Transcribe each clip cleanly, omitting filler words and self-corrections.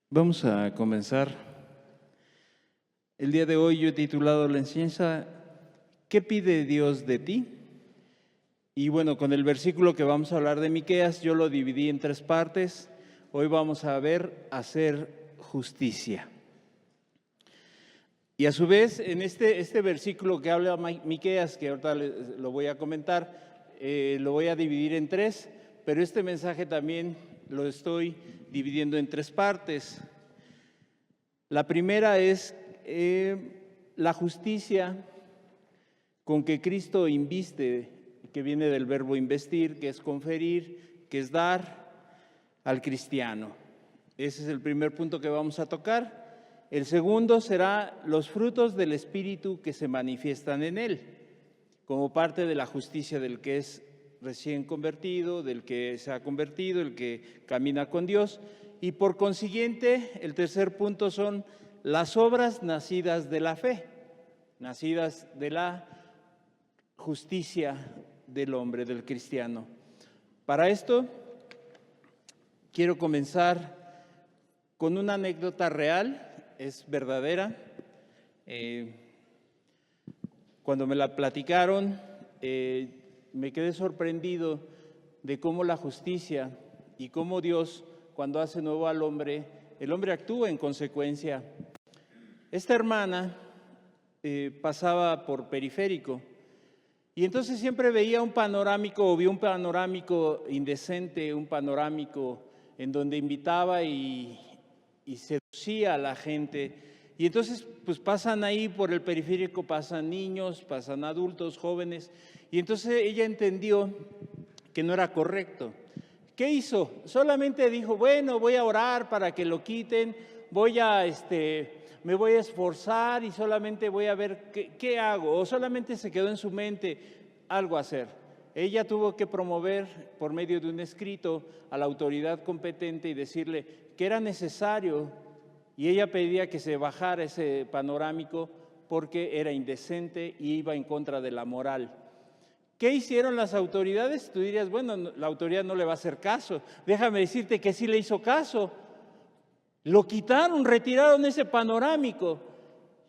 Vamos a comenzar. El día de hoy yo he titulado la enseñanza ¿Qué pide Dios de ti? Y bueno, con el versículo que vamos a hablar de Miqueas, yo lo dividí en 3 partes. Hoy vamos a ver hacer justicia. Y a su vez, en este versículo que habla Miqueas, que ahorita lo voy a comentar, lo voy a dividir en 3, pero este mensaje también lo estoy dividiendo en 3 partes. La primera es la justicia con que Cristo inviste, que viene del verbo investir, que es conferir, que es dar al cristiano. Ese es el primer punto que vamos a tocar. El segundo será los frutos del Espíritu que se manifiestan en él, como parte de la justicia del que es recién convertido, del que se ha convertido, el que camina con Dios. Y por consiguiente, el tercer punto son las obras nacidas de la fe, nacidas de la justicia del hombre, del cristiano. Para esto, quiero comenzar con una anécdota real, es verdadera. Cuando me la platicaron, me quedé sorprendido de cómo la justicia y cómo Dios, cuando hace nuevo al hombre, el hombre actúa en consecuencia. Esta hermana pasaba por Periférico y entonces siempre veía un panorámico, o vio un panorámico indecente, un panorámico en donde invitaba y seducía a la gente. Y entonces pues pasan ahí por el Periférico, pasan niños, pasan adultos, jóvenes, y entonces ella entendió que no era correcto. ¿Qué hizo? Solamente dijo, bueno, voy a orar para que lo quiten, me voy a esforzar y solamente voy a ver qué hago. O solamente se quedó en su mente algo hacer. Ella tuvo que promover por medio de un escrito a la autoridad competente y decirle que era necesario, y ella pedía que se bajara ese panorámico porque era indecente y iba en contra de la moral. ¿Qué hicieron las autoridades? Tú dirías, bueno, la autoridad no le va a hacer caso. Déjame decirte que sí le hizo caso. Lo quitaron, retiraron ese panorámico.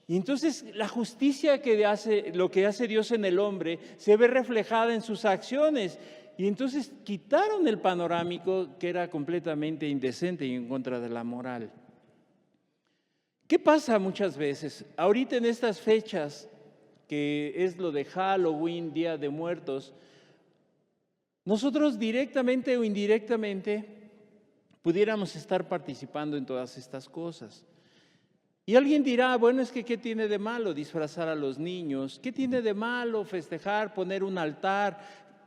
Y entonces la justicia lo que hace Dios en el hombre, se ve reflejada en sus acciones. Y entonces quitaron el panorámico que era completamente indecente y en contra de la moral. ¿Qué pasa muchas veces? Ahorita en estas fechas, que es lo de Halloween, Día de Muertos, nosotros directamente o indirectamente pudiéramos estar participando en todas estas cosas. Y alguien dirá, bueno, es que ¿qué tiene de malo disfrazar a los niños? ¿Qué tiene de malo festejar, poner un altar?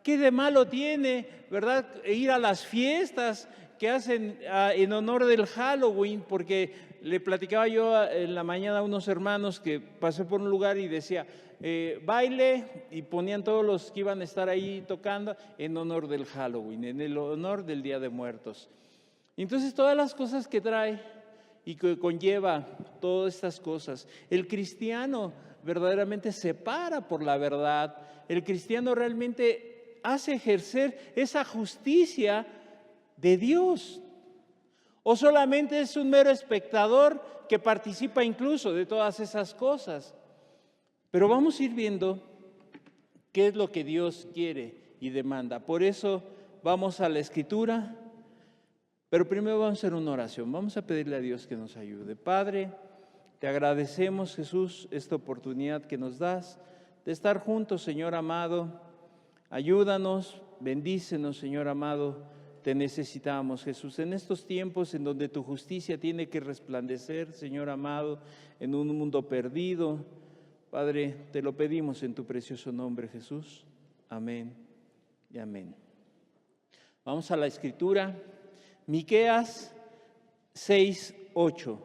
¿Qué de malo tiene, verdad, ir a las fiestas que hacen en honor del Halloween? Porque le platicaba yo en la mañana a unos hermanos que pasé por un lugar y decía, baile, y ponían todos los que iban a estar ahí tocando en honor del Halloween, en el honor del Día de Muertos. Entonces todas las cosas que trae y que conlleva todas estas cosas, el cristiano verdaderamente se para por la verdad, el cristiano realmente hace ejercer esa justicia de Dios, o solamente es un mero espectador que participa incluso de todas esas cosas. Pero vamos a ir viendo qué es lo que Dios quiere y demanda. Por eso vamos a la Escritura, pero primero vamos a hacer una oración. Vamos a pedirle a Dios que nos ayude. Padre, te agradecemos, Jesús, esta oportunidad que nos das de estar juntos, Señor amado. Ayúdanos, bendícenos, Señor amado. Te necesitamos, Jesús, en estos tiempos en donde tu justicia tiene que resplandecer, Señor amado, en un mundo perdido. Padre, te lo pedimos en tu precioso nombre, Jesús. Amén y amén. Vamos a la Escritura. Miqueas 6:8.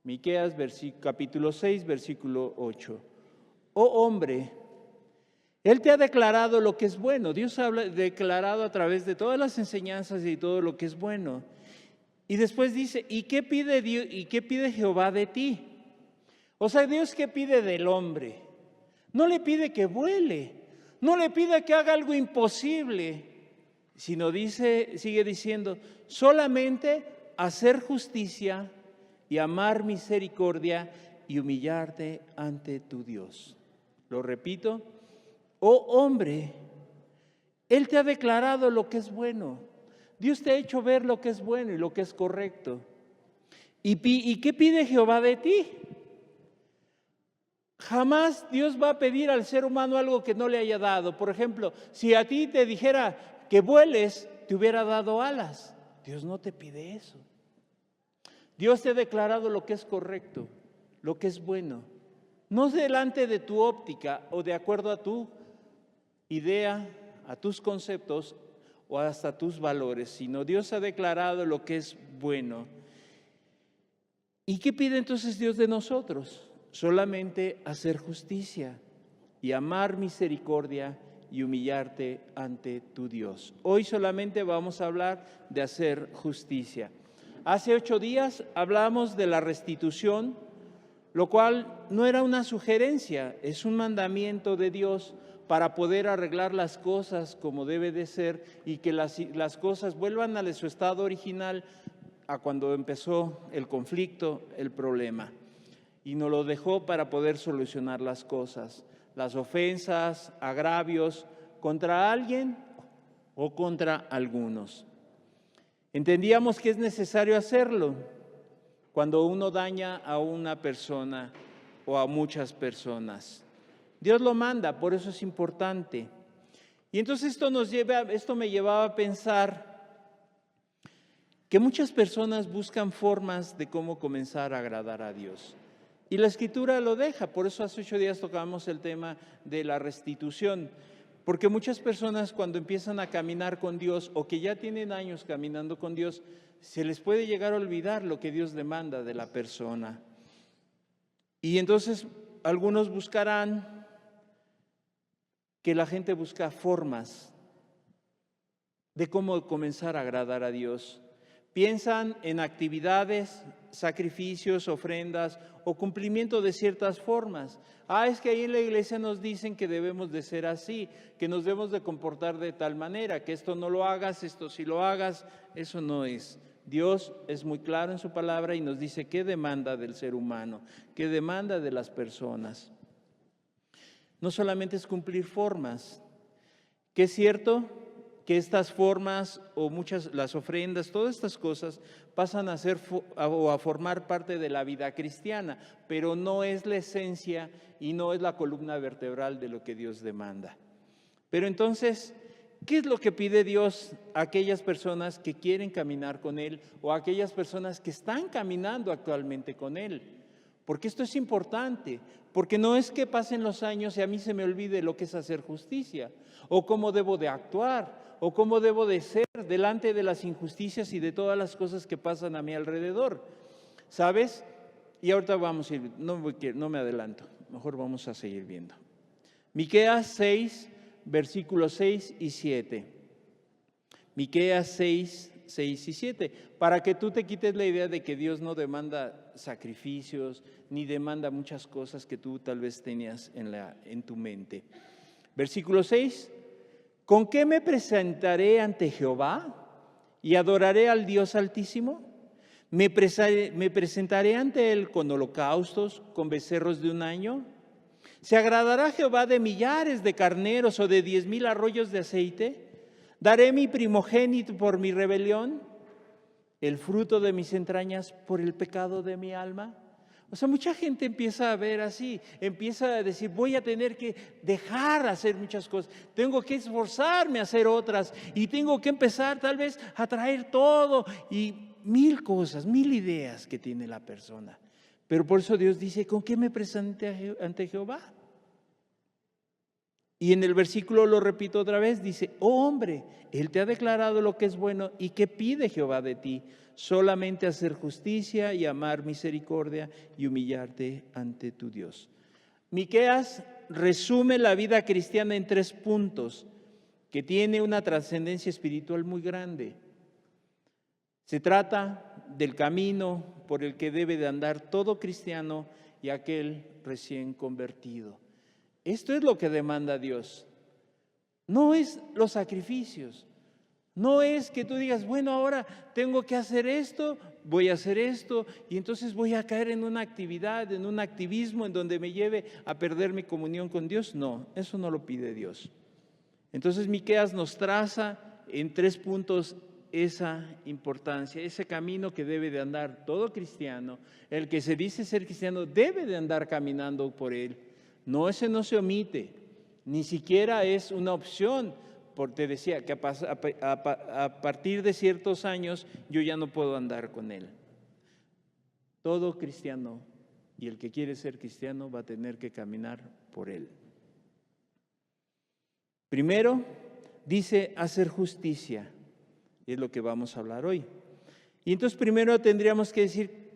Miqueas capítulo 6, versículo 8. Oh hombre, Él te ha declarado lo que es bueno. Dios ha declarado a través de todas las enseñanzas y todo lo que es bueno. Y después dice, ¿y qué pide Dios, y qué pide Jehová de ti? O sea, Dios, ¿qué pide del hombre? No le pide que vuele, no le pide que haga algo imposible, sino sigue diciendo, solamente hacer justicia y amar misericordia y humillarte ante tu Dios. Lo repito, oh hombre, Él te ha declarado lo que es bueno. Dios te ha hecho ver lo que es bueno y lo que es correcto. ¿Y qué pide Jehová de ti? Jamás Dios va a pedir al ser humano algo que no le haya dado. Por ejemplo, si a ti te dijera que vueles, te hubiera dado alas. Dios no te pide eso. Dios te ha declarado lo que es correcto, lo que es bueno. No delante de tu óptica o de acuerdo a tu idea, a tus conceptos o hasta tus valores, sino Dios ha declarado lo que es bueno. ¿Y qué pide entonces Dios de nosotros? Solamente hacer justicia y amar misericordia y humillarte ante tu Dios. Hoy solamente vamos a hablar de hacer justicia. Hace 8 días hablamos de la restitución, lo cual no era una sugerencia, es un mandamiento de Dios para poder arreglar las cosas como debe de ser y que las cosas vuelvan a su estado original a cuando empezó el conflicto, el problema. Y nos lo dejó para poder solucionar las cosas, las ofensas, agravios contra alguien o contra algunos. Entendíamos que es necesario hacerlo cuando uno daña a una persona o a muchas personas. Dios lo manda, por eso es importante. Y entonces esto me llevaba a pensar que muchas personas buscan formas de cómo comenzar a agradar a Dios. Y la Escritura lo deja, por eso hace 8 días tocamos el tema de la restitución. Porque muchas personas cuando empiezan a caminar con Dios o que ya tienen años caminando con Dios, se les puede llegar a olvidar lo que Dios demanda de la persona. Y entonces algunos buscarán que la gente busca formas de cómo comenzar a agradar a Dios. Piensan en actividades, sacrificios, ofrendas o cumplimiento de ciertas formas. Es que ahí en la iglesia nos dicen que debemos de ser así, que nos debemos de comportar de tal manera, que esto no lo hagas, esto sí lo hagas. Eso no es. Dios es muy claro en su palabra y nos dice qué demanda del ser humano, qué demanda de las personas. No solamente es cumplir formas, que es cierto que estas formas o las ofrendas, todas estas cosas pasan a ser o a formar parte de la vida cristiana, pero no es la esencia y no es la columna vertebral de lo que Dios demanda. Pero entonces, ¿qué es lo que pide Dios a aquellas personas que quieren caminar con Él o a aquellas personas que están caminando actualmente con Él? Porque esto es importante, porque no es que pasen los años y a mí se me olvide lo que es hacer justicia, o cómo debo de actuar, o cómo debo de ser delante de las injusticias y de todas las cosas que pasan a mi alrededor. ¿Sabes? Y ahorita vamos a ir, no me adelanto, mejor vamos a seguir viendo. Miqueas 6, versículos 6 y 7. Miqueas 6 y 7, para que tú te quites la idea de que Dios no demanda sacrificios, ni demanda muchas cosas que tú tal vez tenías en tu mente. Versículo 6, ¿con qué me presentaré ante Jehová y adoraré al Dios Altísimo? ¿Me presentaré ante Él con holocaustos, con becerros de un año? ¿Se agradará Jehová de millares de carneros o de 10,000 arroyos de aceite? ¿Daré mi primogénito por mi rebelión, el fruto de mis entrañas por el pecado de mi alma? O sea, mucha gente empieza a ver así, empieza a decir, voy a tener que dejar hacer muchas cosas, tengo que esforzarme a hacer otras y tengo que empezar tal vez a traer todo y 1000 cosas, 1000 ideas que tiene la persona. Pero por eso Dios dice, ¿con qué me presenté ante Jehová? Y en el versículo lo repito otra vez, dice, oh hombre, Él te ha declarado lo que es bueno y ¿qué pide Jehová de ti? Solamente hacer justicia y amar misericordia y humillarte ante tu Dios. Miqueas resume la vida cristiana en 3 puntos que tiene una trascendencia espiritual muy grande. Se trata del camino por el que debe de andar todo cristiano y aquel recién convertido. Esto es lo que demanda Dios. No es los sacrificios. No es que tú digas, bueno, ahora tengo que hacer esto voy a hacer esto y entonces voy a caer en una actividad, en un activismo en donde me lleve a perder mi comunión con Dios. No, eso no lo pide Dios. Entonces Miqueas nos traza en 3 puntos esa importancia, ese camino que debe de andar todo cristiano. El que se dice ser cristiano debe de andar caminando por él. No, ese no se omite, ni siquiera es una opción. Porque te decía que a partir de ciertos años yo ya no puedo andar con él. Todo cristiano y el que quiere ser cristiano va a tener que caminar por él. Primero, dice hacer justicia, y es lo que vamos a hablar hoy. Y entonces primero tendríamos que decir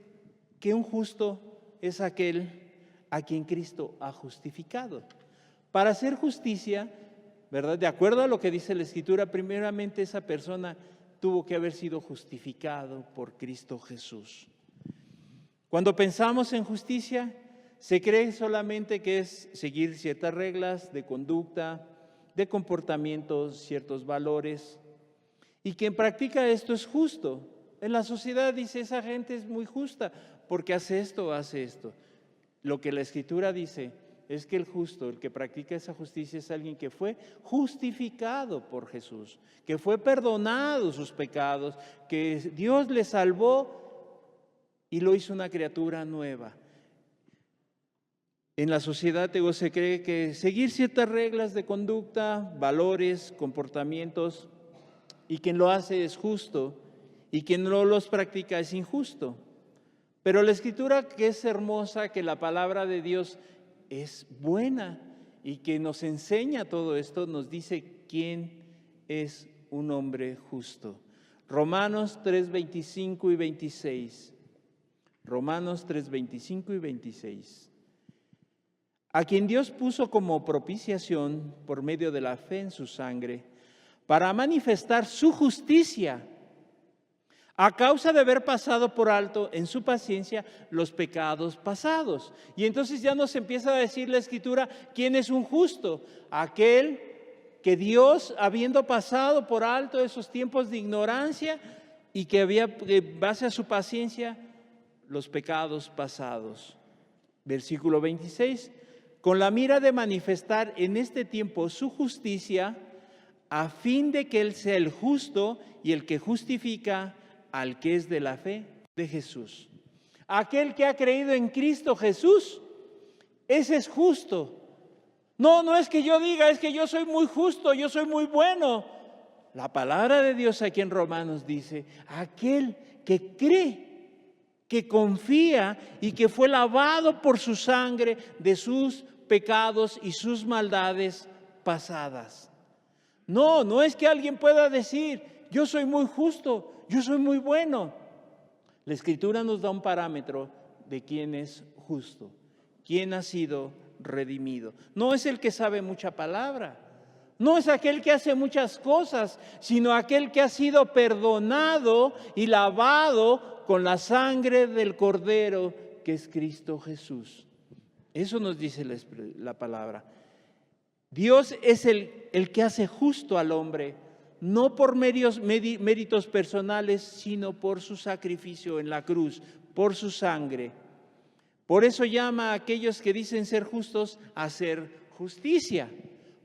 que un justo es aquel a quien Cristo ha justificado. Para hacer justicia, ¿verdad? De acuerdo a lo que dice la Escritura, primeramente esa persona tuvo que haber sido justificado por Cristo Jesús. Cuando pensamos en justicia, se cree solamente que es seguir ciertas reglas de conducta, de comportamientos, ciertos valores, y quien practica esto es justo. En la sociedad dice, esa gente es muy justa porque hace esto o hace esto. Lo que la Escritura dice es que el justo, el que practica esa justicia, es alguien que fue justificado por Jesús, que fue perdonado sus pecados, que Dios le salvó y lo hizo una criatura nueva. En la sociedad se cree que seguir ciertas reglas de conducta, valores, comportamientos, y quien lo hace es justo, y quien no los practica es injusto. Pero la Escritura, que es hermosa, que la palabra de Dios es buena y que nos enseña todo esto, nos dice quién es un hombre justo. Romanos 3:25 y 26. Romanos 3:25 y 26. A quien Dios puso como propiciación por medio de la fe en su sangre, para manifestar su justicia, a causa de haber pasado por alto en su paciencia los pecados pasados. Y entonces ya nos empieza a decir la Escritura quién es un justo, aquel que Dios, habiendo pasado por alto esos tiempos de ignorancia y que había, base a su paciencia, los pecados pasados. Versículo 26, con la mira de manifestar en este tiempo su justicia, a fin de que Él sea el justo y el que justifica al que es de la fe de Jesús. Aquel que ha creído en Cristo Jesús, ese es justo. No es que yo diga, es que yo soy muy justo, yo soy muy bueno. La palabra de Dios aquí en Romanos dice, aquel que cree, que confía y que fue lavado por su sangre de sus pecados y sus maldades pasadas. No es que alguien pueda decir, yo soy muy justo, yo soy muy bueno. La Escritura nos da un parámetro de quién es justo, quién ha sido redimido. No es el que sabe mucha palabra, no es aquel que hace muchas cosas, sino aquel que ha sido perdonado y lavado con la sangre del Cordero, que es Cristo Jesús. Eso nos dice la palabra. Dios es el que hace justo al hombre, no por méritos personales, sino por su sacrificio en la cruz, por su sangre. Por eso llama a aquellos que dicen ser justos a hacer justicia.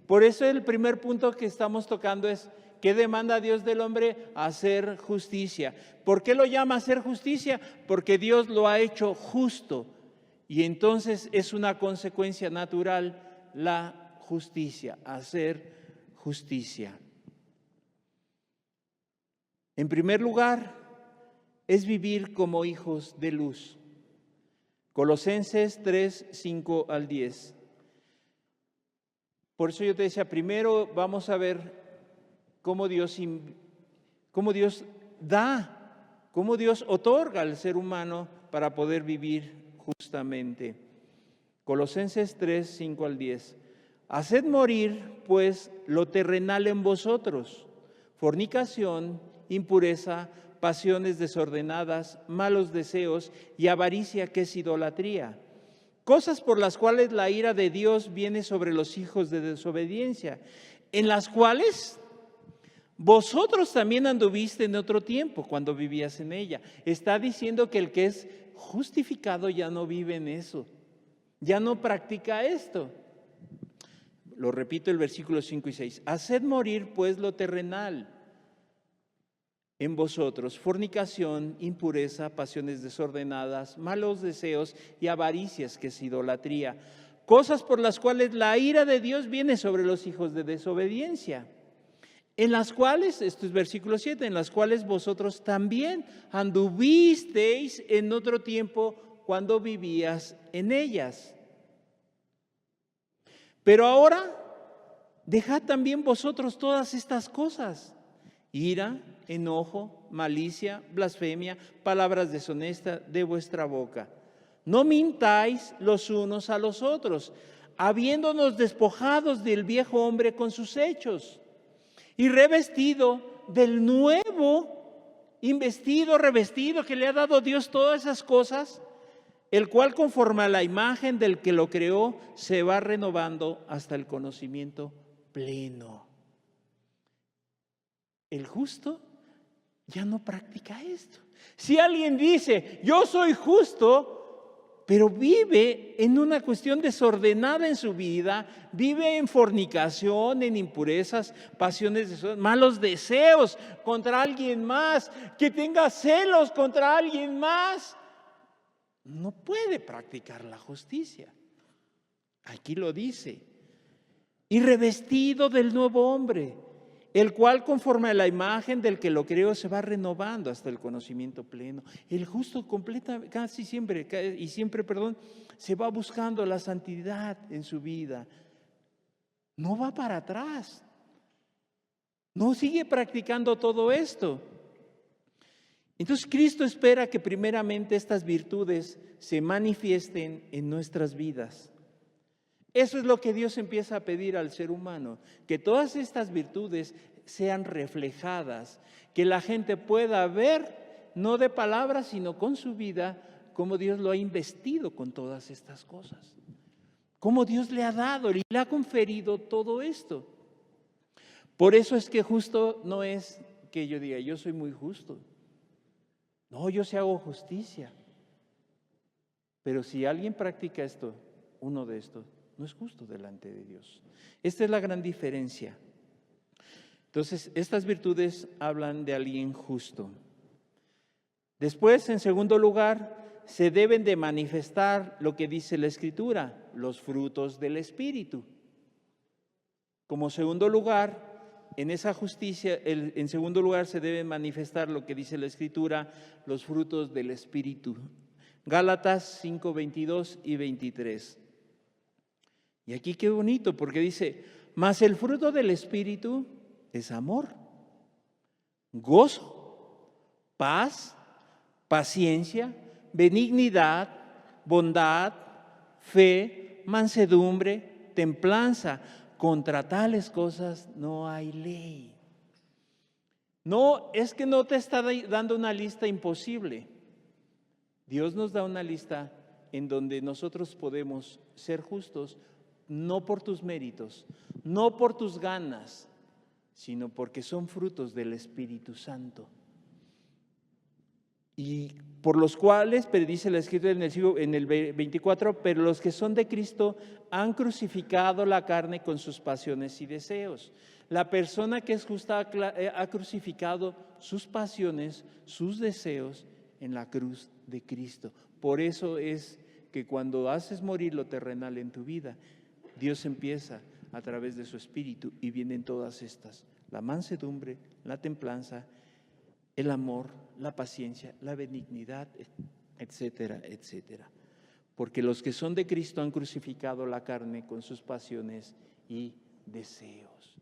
Por eso el primer punto que estamos tocando es, ¿qué demanda Dios del hombre? Hacer justicia. ¿Por qué lo llama hacer justicia? Porque Dios lo ha hecho justo. Y entonces es una consecuencia natural la justicia, hacer justicia. En primer lugar, es vivir como hijos de luz. Colosenses 3, 5 al 10. Por eso yo te decía, primero vamos a ver cómo Dios da, cómo Dios otorga al ser humano para poder vivir justamente. Colosenses 3, 5 al 10. Haced morir, pues, lo terrenal en vosotros, fornicación, impureza, pasiones desordenadas, malos deseos y avaricia, que es idolatría. Cosas por las cuales la ira de Dios viene sobre los hijos de desobediencia, en las cuales Vosotros también anduviste en otro tiempo cuando vivías en ella. Está diciendo que el que es justificado ya no vive en eso, ya no practica esto. Lo repito, el versículo 5 y 6. Haced morir pues lo terrenal en vosotros: fornicación, impureza, pasiones desordenadas, malos deseos y avaricias, que es idolatría, cosas por las cuales la ira de Dios viene sobre los hijos de desobediencia, en las cuales, esto es versículo 7, en las cuales vosotros también anduvisteis en otro tiempo cuando vivías en ellas. Pero ahora dejad también vosotros todas estas cosas: ira, enojo, malicia, blasfemia, palabras deshonestas de vuestra boca. No mintáis los unos a los otros, habiéndonos despojados del viejo hombre con sus hechos, y revestido del nuevo, investido, revestido, que le ha dado Dios todas esas cosas, el cual conforme a la imagen del que lo creó se va renovando hasta el conocimiento pleno. El justo ya no practica esto. Si alguien dice, yo soy justo, pero vive en una cuestión desordenada en su vida, vive en fornicación, en impurezas, pasiones, malos deseos contra alguien más, que tenga celos contra alguien más, no puede practicar la justicia. Aquí lo dice. Y revestido del nuevo hombre, el cual conforme a la imagen del que lo creó se va renovando hasta el conocimiento pleno. El justo casi siempre, se va buscando la santidad en su vida. No va para atrás. No sigue practicando todo esto. Entonces Cristo espera que primeramente estas virtudes se manifiesten en nuestras vidas. Eso es lo que Dios empieza a pedir al ser humano, que todas estas virtudes sean reflejadas, que la gente pueda ver, no de palabras, sino con su vida, cómo Dios lo ha investido con todas estas cosas, cómo Dios le ha dado y le ha conferido todo esto. Por eso es que justo no es que yo diga, yo soy muy justo. No, yo sí hago justicia. Pero si alguien practica esto, uno de estos, no es justo delante de Dios. Esta es la gran diferencia. Entonces, estas virtudes hablan de alguien justo. Después, en segundo lugar, se deben de manifestar lo que dice la Escritura, los frutos del Espíritu. Como segundo lugar, en esa justicia, en segundo lugar se debe manifestar lo que dice la Escritura, los frutos del Espíritu. Gálatas 5, 22 y 23. Y aquí qué bonito, porque dice, mas el fruto del Espíritu es amor, gozo, paz, paciencia, benignidad, bondad, fe, mansedumbre, templanza. Contra tales cosas no hay ley. No, es que no te está dando una lista imposible. Dios nos da una lista en donde nosotros podemos ser justos, no por tus méritos, no por tus ganas, sino porque son frutos del Espíritu Santo. Y por los cuales, pero dice la Escritura en el 24, pero los que son de Cristo han crucificado la carne con sus pasiones y deseos. La persona que es justa ha crucificado sus pasiones, sus deseos en la cruz de Cristo. Por eso es que cuando haces morir lo terrenal en tu vida, Dios empieza a través de su Espíritu y vienen todas estas: la mansedumbre, la templanza, el amor, la paciencia, la benignidad, etcétera, etcétera. Porque los que son de Cristo han crucificado la carne con sus pasiones y deseos.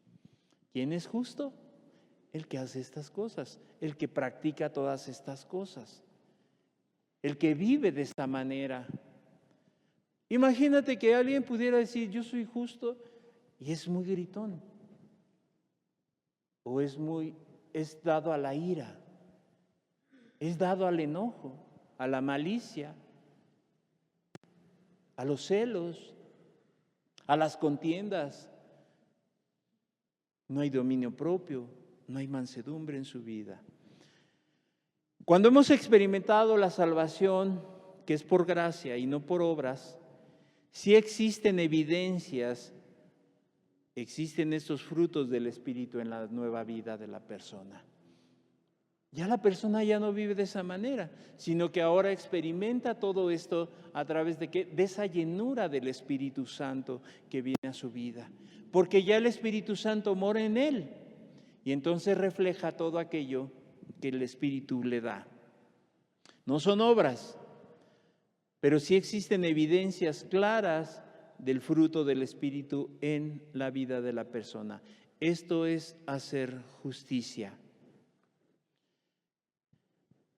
¿Quién es justo? El que hace estas cosas, el que practica todas estas cosas, el que vive de esta manera. Imagínate que alguien pudiera decir, yo soy justo, y es muy gritón, o es dado a la ira, es dado al enojo, a la malicia, a los celos, a las contiendas. No hay dominio propio, no hay mansedumbre en su vida. Cuando hemos experimentado la salvación, que es por gracia y no por obras, sí existen evidencias, existen estos frutos del Espíritu en la nueva vida de la persona. Ya la persona ya no vive de esa manera, sino que ahora experimenta todo esto a través de ¿qué? De esa llenura del Espíritu Santo que viene a su vida. Porque ya el Espíritu Santo mora en él y entonces refleja todo aquello que el Espíritu le da. No son obras, pero sí existen evidencias claras del fruto del Espíritu en la vida de la persona. Esto es hacer justicia.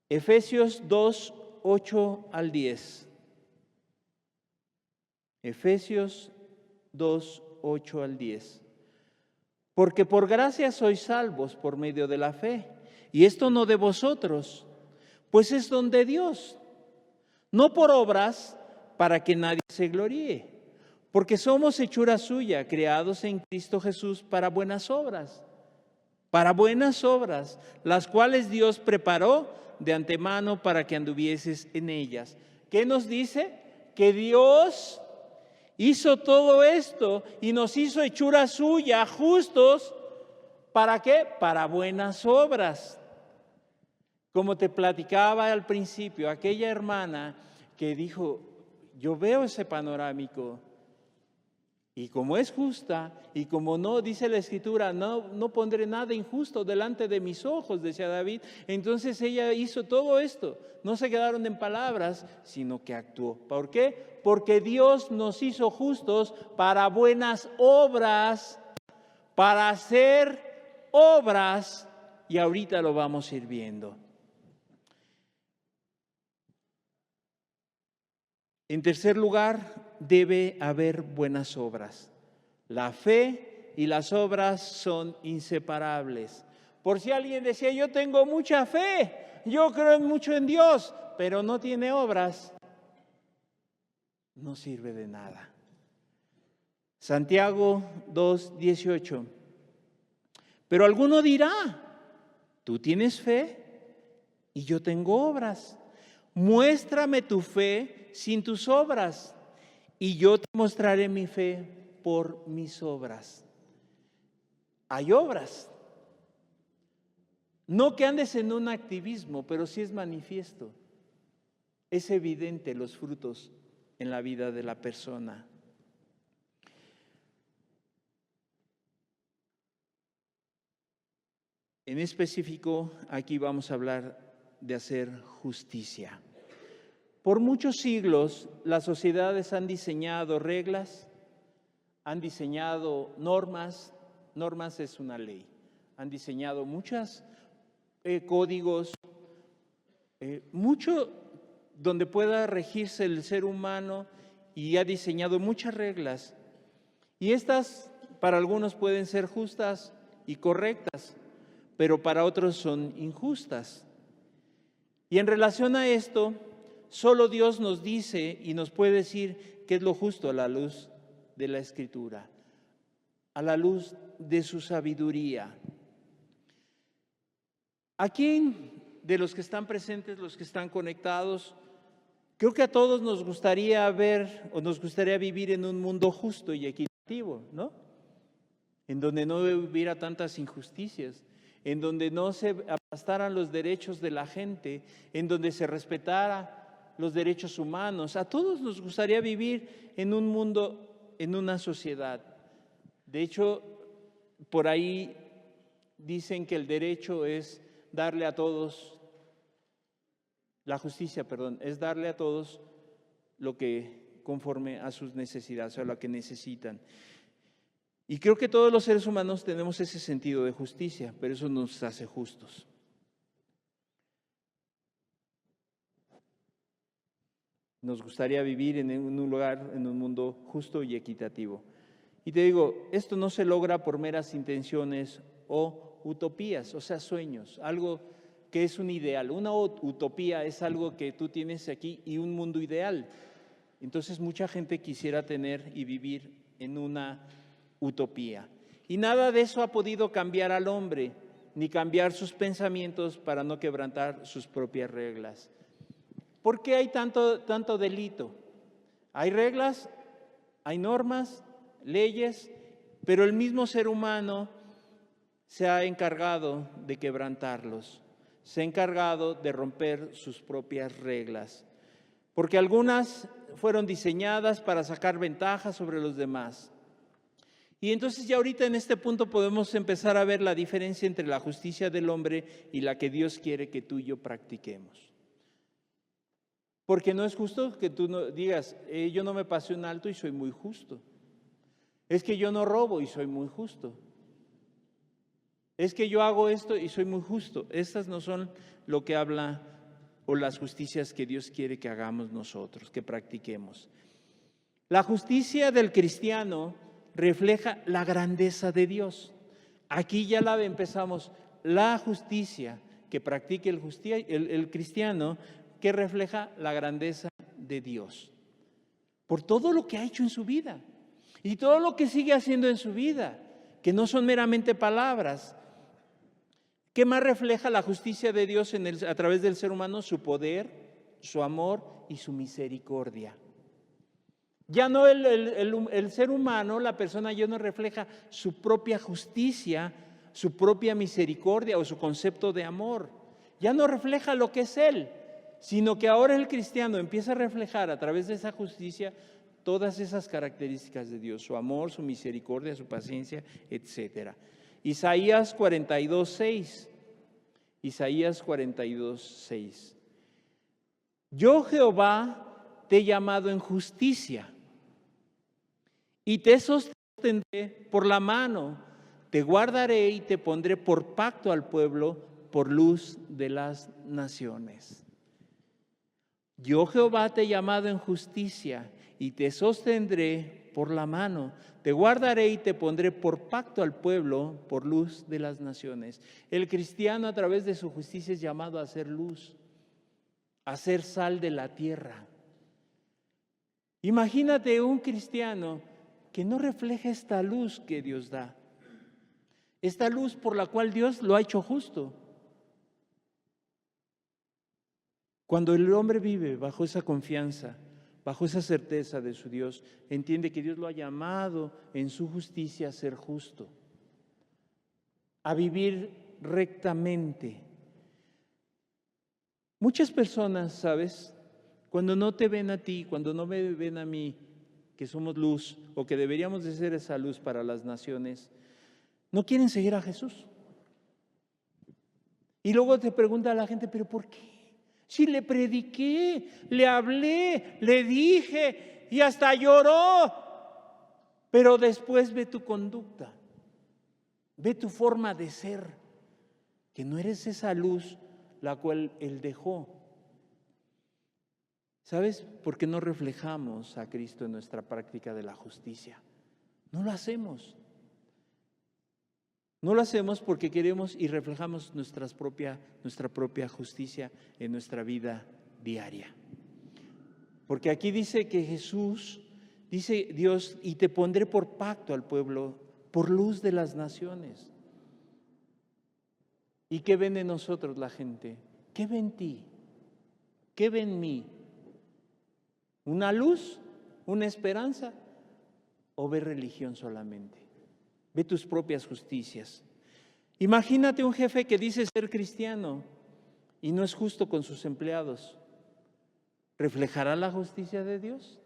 Efesios 2, 8 al 10. Efesios 2, 8 al 10. Porque por gracia sois salvos por medio de la fe, y esto no de vosotros, pues es don de Dios, no por obras para que nadie se gloríe, porque somos hechura suya, creados en Cristo Jesús para buenas obras, las cuales Dios preparó de antemano para que anduvieses en ellas. ¿Qué nos dice? Que Dios hizo todo esto y nos hizo hechura suya, justos, ¿para qué? Para buenas obras. Como te platicaba al principio, aquella hermana que dijo, yo veo ese panorámico, y como es justa, y como no, dice la Escritura, no pondré nada injusto delante de mis ojos, decía David. Entonces ella hizo todo esto. No se quedaron en palabras, sino que actuó. ¿Por qué? Porque Dios nos hizo justos para buenas obras, para hacer obras, y ahorita lo vamos a ir viendo. En tercer lugar, debe haber buenas obras. La fe y las obras son inseparables. Por si alguien decía, yo tengo mucha fe, yo creo mucho en Dios, pero no tiene obras, no sirve de nada. Santiago 2:18. Pero alguno dirá, tú tienes fe y yo tengo obras. Muéstrame tu fe sin tus obras, y yo te mostraré mi fe por mis obras. Hay obras. No que andes en un activismo, pero sí es manifiesto. Es evidente los frutos en la vida de la persona. En específico, aquí vamos a hablar de hacer justicia. Por muchos siglos, las sociedades han diseñado reglas, han diseñado normas es una ley, han diseñado muchos códigos, mucho donde pueda regirse el ser humano, y ha diseñado muchas reglas. Y estas para algunos pueden ser justas y correctas, pero para otros son injustas. Y en relación a esto, solo Dios nos dice y nos puede decir qué es lo justo a la luz de la Escritura, a la luz de su sabiduría. ¿A quién de los que están presentes, los que están conectados, creo que a todos nos gustaría ver o nos gustaría vivir en un mundo justo y equitativo, ¿no? En donde no hubiera tantas injusticias, en donde no se aplastaran los derechos de la gente, en donde se respetara los derechos humanos. A todos nos gustaría vivir en un mundo, en una sociedad. De hecho, por ahí dicen que el derecho es darle a todos, la justicia, es darle a todos lo que conforme a sus necesidades, o lo que necesitan. Y creo que todos los seres humanos tenemos ese sentido de justicia, pero eso nos hace justos. Nos gustaría vivir en un lugar, en un mundo justo y equitativo. Y te digo, esto no se logra por meras intenciones o utopías, o sea, sueños, algo que es un ideal. Una utopía es algo que tú tienes aquí y un mundo ideal. Entonces mucha gente quisiera tener y vivir en una utopía. Y nada de eso ha podido cambiar al hombre. ni cambiar sus pensamientos para no quebrantar sus propias reglas. ¿Por qué hay tanto delito? Hay reglas, hay normas, leyes, pero el mismo ser humano se ha encargado de quebrantarlos, se ha encargado de romper sus propias reglas, porque algunas fueron diseñadas para sacar ventaja sobre los demás. Y entonces ya ahorita en este punto podemos empezar a ver la diferencia entre la justicia del hombre y la que Dios quiere que tú y yo practiquemos. Porque no es justo que tú no digas, yo no me pasé un alto y soy muy justo. Es que yo no robo y soy muy justo. Es que yo hago esto y soy muy justo. Estas no son lo que habla o las justicias que Dios quiere que hagamos nosotros, que practiquemos. La justicia del cristiano refleja la grandeza de Dios. Aquí ya la empezamos. La justicia que practique el cristiano, que refleja la grandeza de Dios. Por todo lo que ha hecho en su vida y todo lo que sigue haciendo en su vida, que no son meramente palabras. ¿Qué más refleja la justicia de Dios a través del ser humano? Su poder, su amor y su misericordia. Ya no el ser humano, la persona ya no refleja su propia justicia, su propia misericordia o su concepto de amor. Ya no refleja lo que es él, sino que ahora el cristiano empieza a reflejar a través de esa justicia todas esas características de Dios, su amor, su misericordia, su paciencia, etc. Isaías 42:6. Isaías 42:6. Yo, Jehová, te he llamado en justicia y te sostendré por la mano, te guardaré y te pondré por pacto al pueblo, por luz de las naciones. Yo, Jehová, te he llamado en justicia y te sostendré por la mano, te guardaré y te pondré por pacto al pueblo, por luz de las naciones. El cristiano a través de su justicia es llamado a ser luz, a ser sal de la tierra. Imagínate un cristiano que no refleja esta luz que Dios da, esta luz por la cual Dios lo ha hecho justo. Cuando el hombre vive bajo esa confianza, bajo esa certeza de su Dios, entiende que Dios lo ha llamado en su justicia a ser justo, a vivir rectamente. Muchas personas, ¿sabes? Cuando no te ven a ti, cuando no me ven a mí, que somos luz o que deberíamos de ser esa luz para las naciones, no quieren seguir a Jesús. Y luego te pregunta a la gente, ¿pero por qué? Si le prediqué, le hablé, le dije y hasta lloró. Pero después ve tu conducta, ve tu forma de ser, que no eres esa luz la cual Él dejó. ¿Sabes por qué no reflejamos a Cristo en nuestra práctica de la justicia? No lo hacemos. No lo hacemos porque queremos y reflejamos nuestra propia justicia en nuestra vida diaria. Porque aquí dice que Jesús, dice Dios, y te pondré por pacto al pueblo, por luz de las naciones. ¿Y qué ven en nosotros la gente? ¿Qué ve en ti? ¿Qué ve en mí? ¿Una luz? ¿Una esperanza? ¿O ve religión solamente? Ve tus propias justicias. Imagínate un jefe que dice ser cristiano y no es justo con sus empleados. ¿Reflejará la justicia de Dios?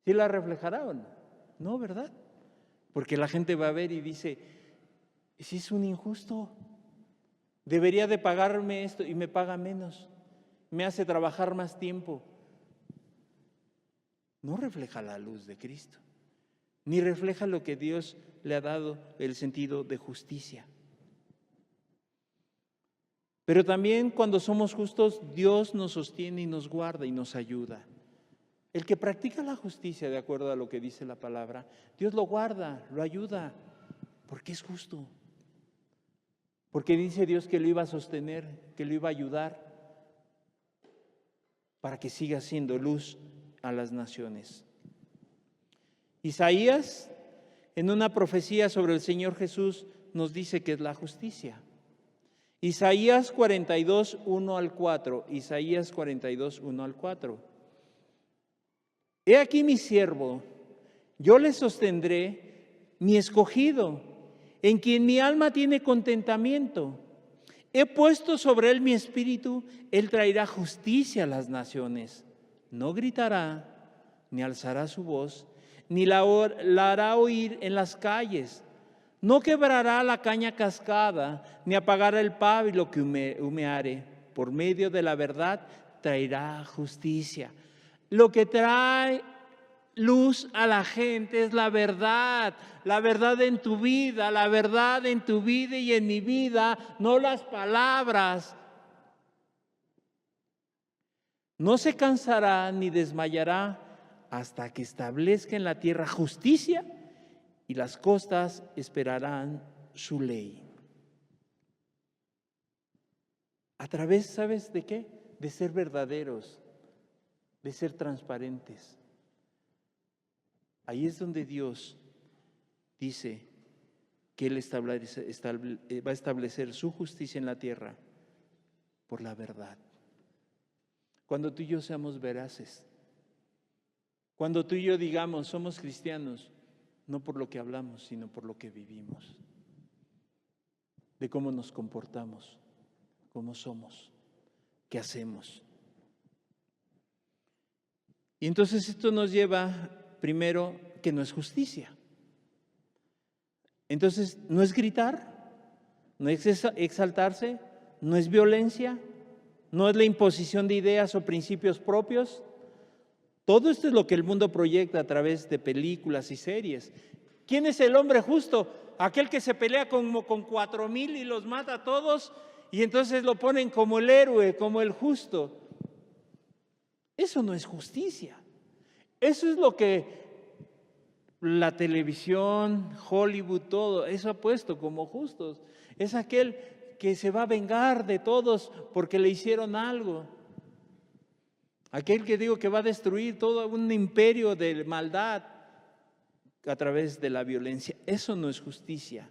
¿Sí la reflejará o no? No, ¿verdad? Porque la gente va a ver y dice, si es un injusto, debería de pagarme esto y me paga menos, me hace trabajar más tiempo. No refleja la luz de Cristo, ni refleja lo que Dios le ha dado, el sentido de justicia. Pero también cuando somos justos, Dios nos sostiene y nos guarda y nos ayuda. El que practica la justicia de acuerdo a lo que dice la palabra, Dios lo guarda, lo ayuda, porque es justo. Porque dice Dios que lo iba a sostener, que lo iba a ayudar para que siga siendo luz a las naciones. Isaías, en una profecía sobre el Señor Jesús, nos dice que es la justicia. Isaías 42, 1 al 4. Isaías 42, 1 al 4. He aquí mi siervo, yo le sostendré, mi escogido, en quien mi alma tiene contentamiento. He puesto sobre él mi espíritu, él traerá justicia a las naciones. No gritará, ni alzará su voz, ni la hará oír en las calles. No quebrará la caña cascada, ni apagará el pábilo que humeare. Por medio de la verdad traerá justicia. Lo que trae luz a la gente es la verdad en tu vida, la verdad en tu vida y en mi vida, no las palabras. No se cansará ni desmayará hasta que establezca en la tierra justicia y las costas esperarán su ley. A través, ¿sabes de qué? De ser verdaderos, de ser transparentes. Ahí es donde Dios dice que Él va a establecer su justicia en la tierra por la verdad. Cuando tú y yo seamos veraces, cuando tú y yo digamos somos cristianos, no por lo que hablamos, sino por lo que vivimos, de cómo nos comportamos, cómo somos, qué hacemos. Y entonces esto nos lleva primero que no es justicia. Entonces no es gritar, no es exaltarse, no es violencia, no es la imposición de ideas o principios propios. Todo esto es lo que el mundo proyecta a través de películas y series. ¿Quién es el hombre justo? Aquel que se pelea con 4,000 y los mata a todos y entonces lo ponen como el héroe, como el justo. Eso no es justicia. Eso es lo que la televisión, Hollywood, todo, eso ha puesto como justos. Es aquel que se va a vengar de todos porque le hicieron algo. Aquel que digo que va a destruir todo un imperio de maldad a través de la violencia. Eso no es justicia.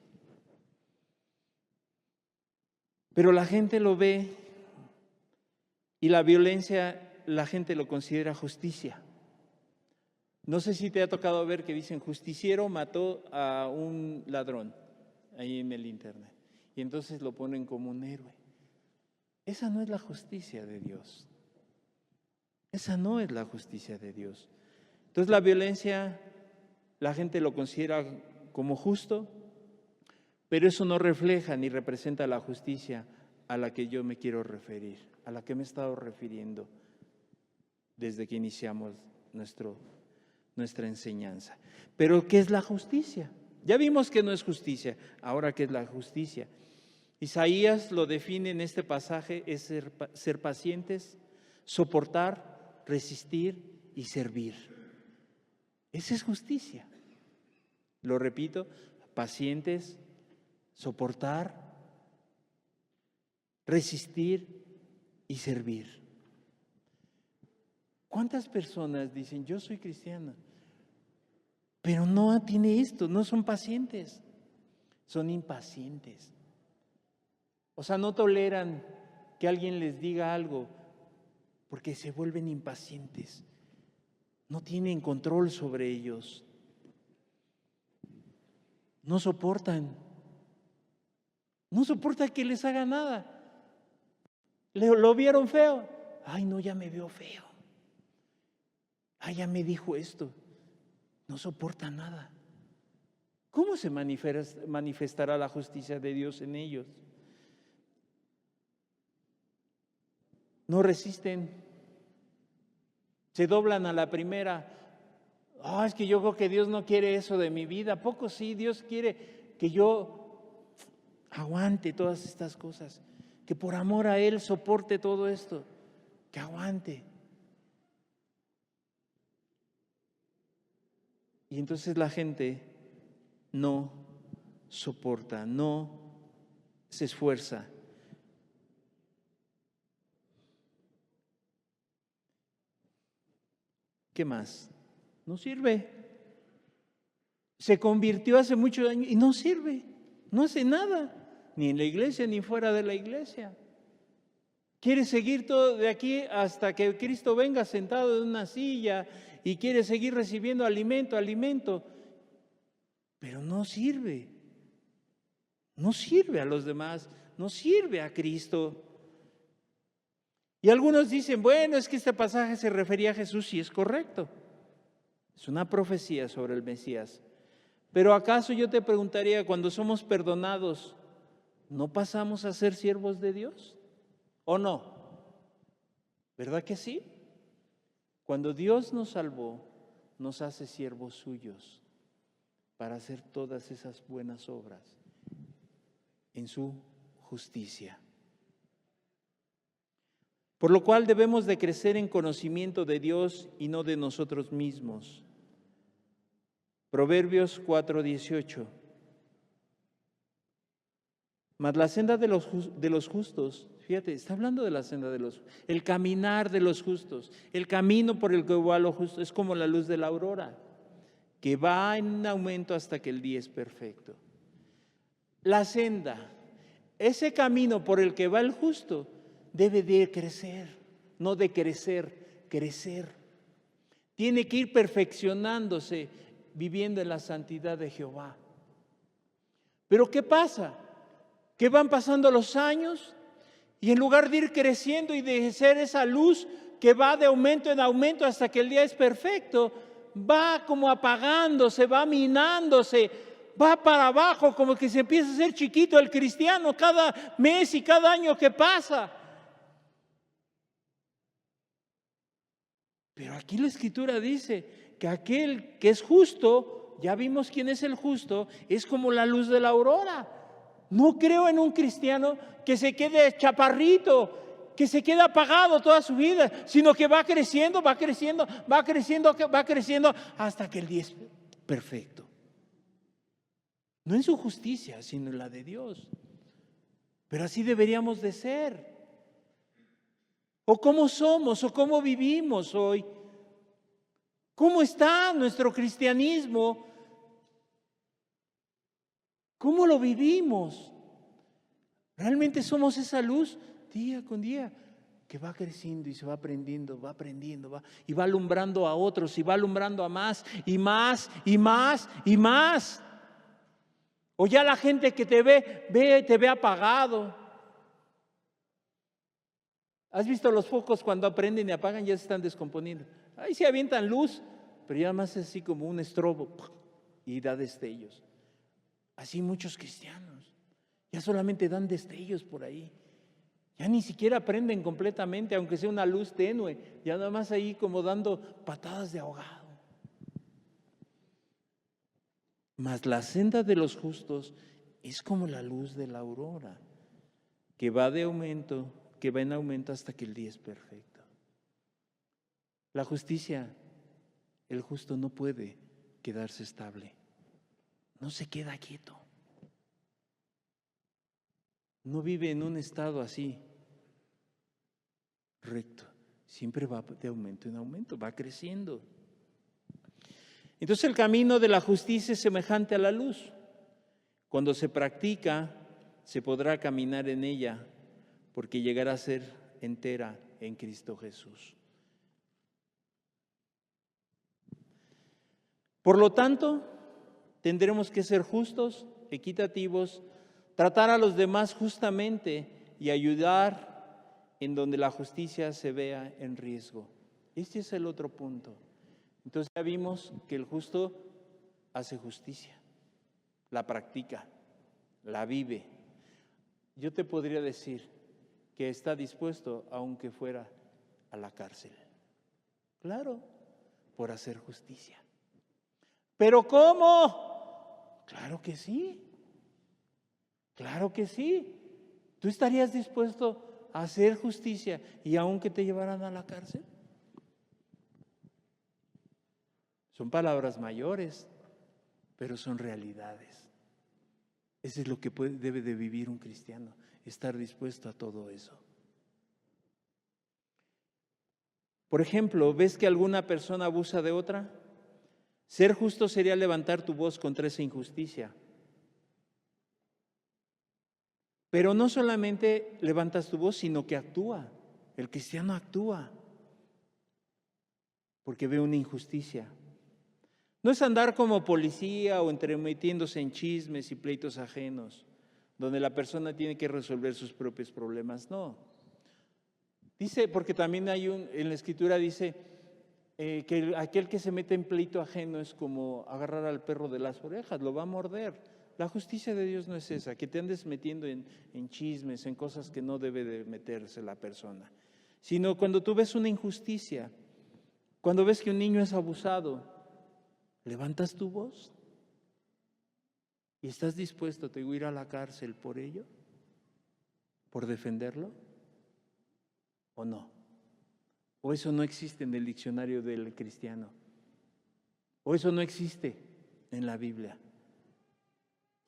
Pero la gente lo ve y la violencia la gente lo considera justicia. No sé si te ha tocado ver que dicen justiciero mató a un ladrón ahí en el internet y entonces lo ponen como un héroe. Esa no es la justicia de Dios. Esa no es la justicia de Dios. Entonces la violencia la gente lo considera como justo, pero eso no refleja ni representa la justicia a la que yo me quiero referir, a la que me he estado refiriendo desde que iniciamos nuestra enseñanza. Pero ¿qué es la justicia? Ya vimos que no es justicia, ahora ¿qué es la justicia? Isaías lo define en este pasaje, es ser pacientes, soportar, resistir y servir. Esa es justicia. Lo repito, pacientes, soportar, resistir y servir. ¿Cuántas personas dicen, yo soy cristiana, pero no tiene esto, no son pacientes, son impacientes? O sea, no toleran que alguien les diga algo porque se vuelven impacientes, no tienen control sobre ellos, no soportan que les haga nada. ¿Lo vieron feo? Ay, no, ya me vio feo. Ay, ya me dijo esto. No soporta nada. ¿Cómo se manifestará la justicia de Dios en ellos? No resisten. Se doblan a la primera. Es que yo creo que Dios no quiere eso de mi vida. ¿A poco sí? Dios quiere que yo aguante todas estas cosas. Que por amor a Él soporte todo esto. Que aguante. Y entonces la gente no soporta, no se esfuerza. ¿Qué más? No sirve. Se convirtió hace muchos años y no sirve, No hace nada, ni en la iglesia ni fuera de la iglesia. Quiere seguir todo de aquí hasta que Cristo venga sentado en una silla y quiere seguir recibiendo alimento, pero no sirve. No sirve a los demás, no sirve a Cristo. Y algunos dicen, bueno, es que este pasaje se refería a Jesús, y es correcto. Es una profecía sobre el Mesías. Pero ¿acaso yo te preguntaría, cuando somos perdonados, ¿no pasamos a ser siervos de Dios? ¿O no? ¿Verdad que sí? Cuando Dios nos salvó, nos hace siervos suyos para hacer todas esas buenas obras en su justicia. Por lo cual debemos de crecer en conocimiento de Dios y no de nosotros mismos. Proverbios 4:18. Mas la senda de los justos, fíjate, está hablando de la senda de los justos, el caminar de los justos, el camino por el que va lo justo, es como la luz de la aurora, que va en aumento hasta que el día es perfecto. La senda, ese camino por el que va el justo, debe de crecer, no decrecer, crecer. Tiene que ir perfeccionándose, viviendo en la santidad de Jehová. Pero ¿qué pasa? Que van pasando los años y en lugar de ir creciendo y de ser esa luz que va de aumento en aumento hasta que el día es perfecto, va como apagándose, va minándose, va para abajo, como que se empieza a hacer chiquito el cristiano cada mes y cada año que pasa. Pero aquí la Escritura dice que aquel que es justo, ya vimos quién es el justo, es como la luz de la aurora. No creo en un cristiano que se quede chaparrito, que se quede apagado toda su vida, sino que va creciendo, va creciendo, va creciendo, va creciendo hasta que el día es perfecto. No en su justicia, sino en la de Dios. Pero así deberíamos de ser. ¿O cómo somos? ¿O cómo vivimos hoy? ¿Cómo está nuestro cristianismo? ¿Cómo lo vivimos? ¿Realmente somos esa luz día con día que va creciendo y se va aprendiendo, y va alumbrando a otros y va alumbrando a más y más y más y más? O ya la gente que te ve apagado. ¿Has visto los focos cuando prenden y apagan? Ya se están descomponiendo. Ahí se avientan luz, pero ya más es así como un estrobo y da destellos. Así muchos cristianos ya solamente dan destellos por ahí. Ya ni siquiera prenden completamente, aunque sea una luz tenue. Ya nada más ahí como dando patadas de ahogado. Mas la senda de los justos es como la luz de la aurora, que va de aumento, que va en aumento hasta que el día es perfecto. La justicia, el justo no puede quedarse estable. No se queda quieto. No vive en un estado así, recto. Siempre va de aumento en aumento, va creciendo. Entonces el camino de la justicia es semejante a la luz. Cuando se practica, se podrá caminar en ella, porque llegará a ser entera en Cristo Jesús. Por lo tanto, tendremos que ser justos, equitativos, tratar a los demás justamente y ayudar en donde la justicia se vea en riesgo. Este es el otro punto. Entonces ya vimos que el justo hace justicia, la practica, la vive. Yo te podría decir que está dispuesto, aunque fuera a la cárcel. Claro, por hacer justicia. ¿Pero cómo? Claro que sí. Claro que sí. ¿Tú estarías dispuesto a hacer justicia y aunque te llevaran a la cárcel? Son palabras mayores, pero son realidades. Eso es lo que debe de vivir un cristiano, estar dispuesto a todo eso. Por ejemplo, ¿ves que alguna persona abusa de otra? Ser justo sería levantar tu voz contra esa injusticia. Pero no solamente levantas tu voz, sino que actúa. El cristiano actúa porque ve una injusticia. No es andar como policía o entremetiéndose en chismes y pleitos ajenos, donde la persona tiene que resolver sus propios problemas. No. Dice, porque también en la Escritura dice que aquel que se mete en pleito ajeno es como agarrar al perro de las orejas, lo va a morder. La justicia de Dios no es esa, que te andes metiendo en chismes, en cosas que no debe de meterse la persona. Sino cuando tú ves una injusticia, cuando ves que un niño es abusado, ¿levantas tu voz? ¿Y estás dispuesto a ir a la cárcel por ello? ¿Por defenderlo? ¿O no? ¿O eso no existe en el diccionario del cristiano? ¿O eso no existe en la Biblia?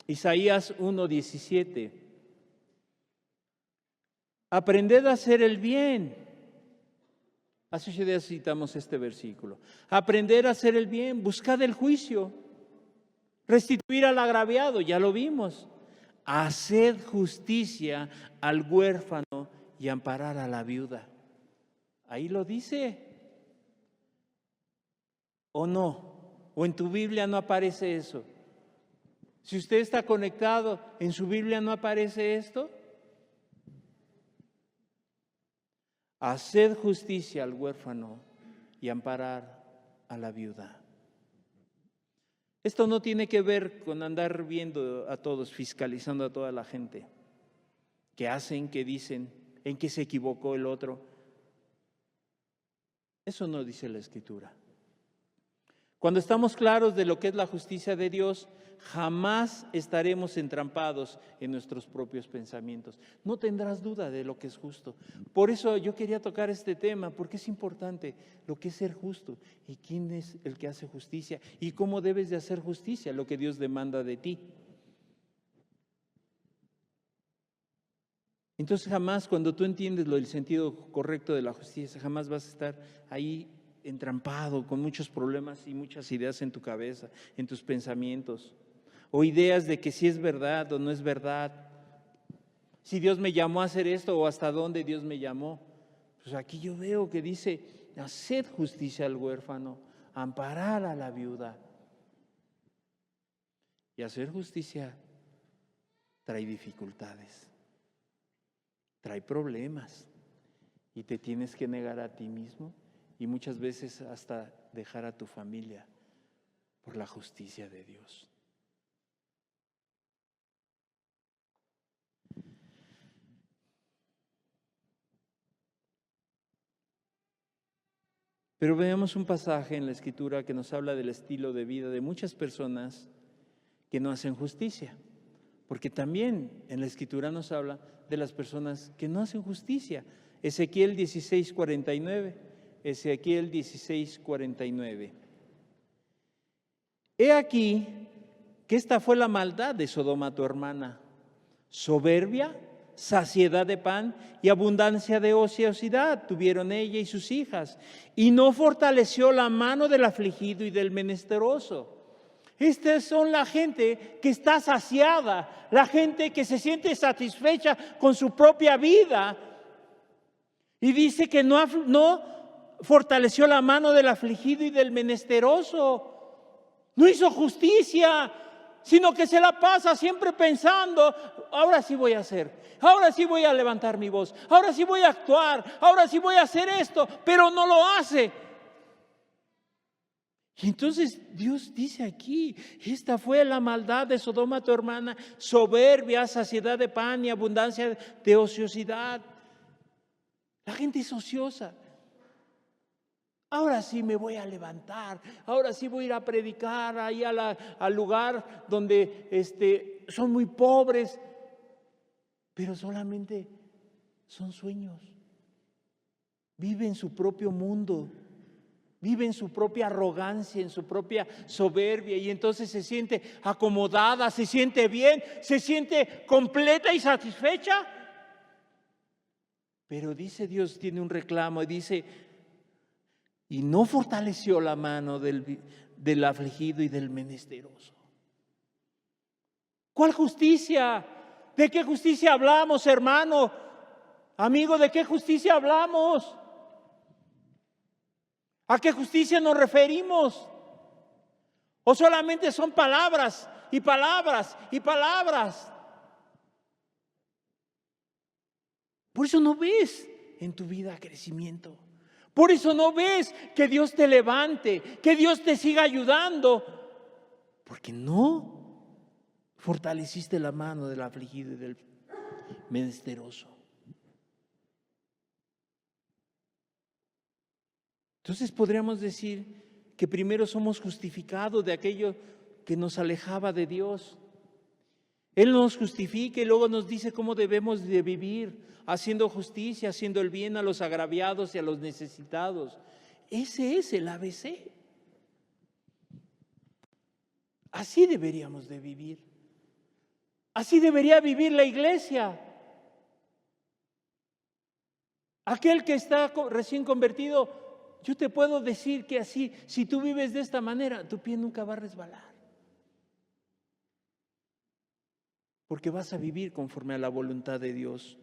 Isaías 1:17. Aprended a hacer el bien. Hace 8 días citamos este versículo. Aprender a hacer el bien, buscad el juicio, restituir al agraviado, ya lo vimos. Haced justicia al huérfano y amparar a la viuda. Ahí lo dice. ¿O no? ¿O en tu Biblia no aparece eso? Si usted está conectado, ¿en su Biblia no aparece esto? Haced justicia al huérfano y amparar a la viuda. Esto no tiene que ver con andar viendo a todos, fiscalizando a toda la gente. ¿Qué hacen? ¿Qué dicen? ¿En qué se equivocó el otro? Eso no dice la Escritura. Cuando estamos claros de lo que es la justicia de Dios, jamás estaremos entrampados en nuestros propios pensamientos. No tendrás duda de lo que es justo. Por eso yo quería tocar este tema, porque es importante lo que es ser justo y quién es el que hace justicia y cómo debes de hacer justicia, lo que Dios demanda de ti. Entonces jamás, cuando tú entiendes el sentido correcto de la justicia, jamás vas a estar ahí entrampado con muchos problemas y muchas ideas en tu cabeza, en tus pensamientos, o ideas de que si es verdad o no es verdad, si Dios me llamó a hacer esto o hasta dónde Dios me llamó. Pues aquí yo veo que dice, haced justicia al huérfano, amparar a la viuda. Y hacer justicia trae dificultades, trae problemas, y te tienes que negar a ti mismo y muchas veces hasta dejar a tu familia por la justicia de Dios. Pero veamos un pasaje en la Escritura que nos habla del estilo de vida de muchas personas que no hacen justicia, porque también en la Escritura nos habla de las personas que no hacen justicia. Ezequiel 16:49. Ezequiel 16:49. He aquí que esta fue la maldad de Sodoma tu hermana, soberbia, saciedad de pan y abundancia de ociosidad tuvieron ella y sus hijas, y no fortaleció la mano del afligido y del menesteroso. Estas son la gente que está saciada, la gente que se siente satisfecha con su propia vida, y dice que no fortaleció la mano del afligido y del menesteroso. No hizo justicia, sino que se la pasa siempre pensando, ahora sí voy a hacer, ahora sí voy a levantar mi voz, ahora sí voy a actuar, ahora sí voy a hacer esto, pero no lo hace. Y entonces Dios dice aquí, esta fue la maldad de Sodoma tu hermana, soberbia, saciedad de pan y abundancia de ociosidad. La gente es ociosa. Ahora sí me voy a levantar, ahora sí voy a ir a predicar ahí al lugar donde son muy pobres, pero solamente son sueños. Viven su propio mundo, viven su propia arrogancia, en su propia soberbia, y entonces se siente acomodada, se siente bien, se siente completa y satisfecha. Pero dice Dios, tiene un reclamo y dice, y no fortaleció la mano del afligido y del menesteroso. ¿Cuál justicia? ¿De qué justicia hablamos, hermano? Amigo, ¿de qué justicia hablamos? ¿A qué justicia nos referimos? ¿O solamente son palabras y palabras y palabras? Por eso no ves en tu vida crecimiento. Por eso no ves que Dios te levante, que Dios te siga ayudando. Porque no fortaleciste la mano del afligido y del menesteroso. Entonces podríamos decir que primero somos justificados de aquello que nos alejaba de Dios. Él nos justifica y luego nos dice cómo debemos de vivir, haciendo justicia, haciendo el bien a los agraviados y a los necesitados. Ese es el ABC. Así deberíamos de vivir. Así debería vivir la iglesia. Aquel que está recién convertido, yo te puedo decir que así, si tú vives de esta manera, tu pie nunca va a resbalar. Porque vas a vivir conforme a la voluntad de Dios.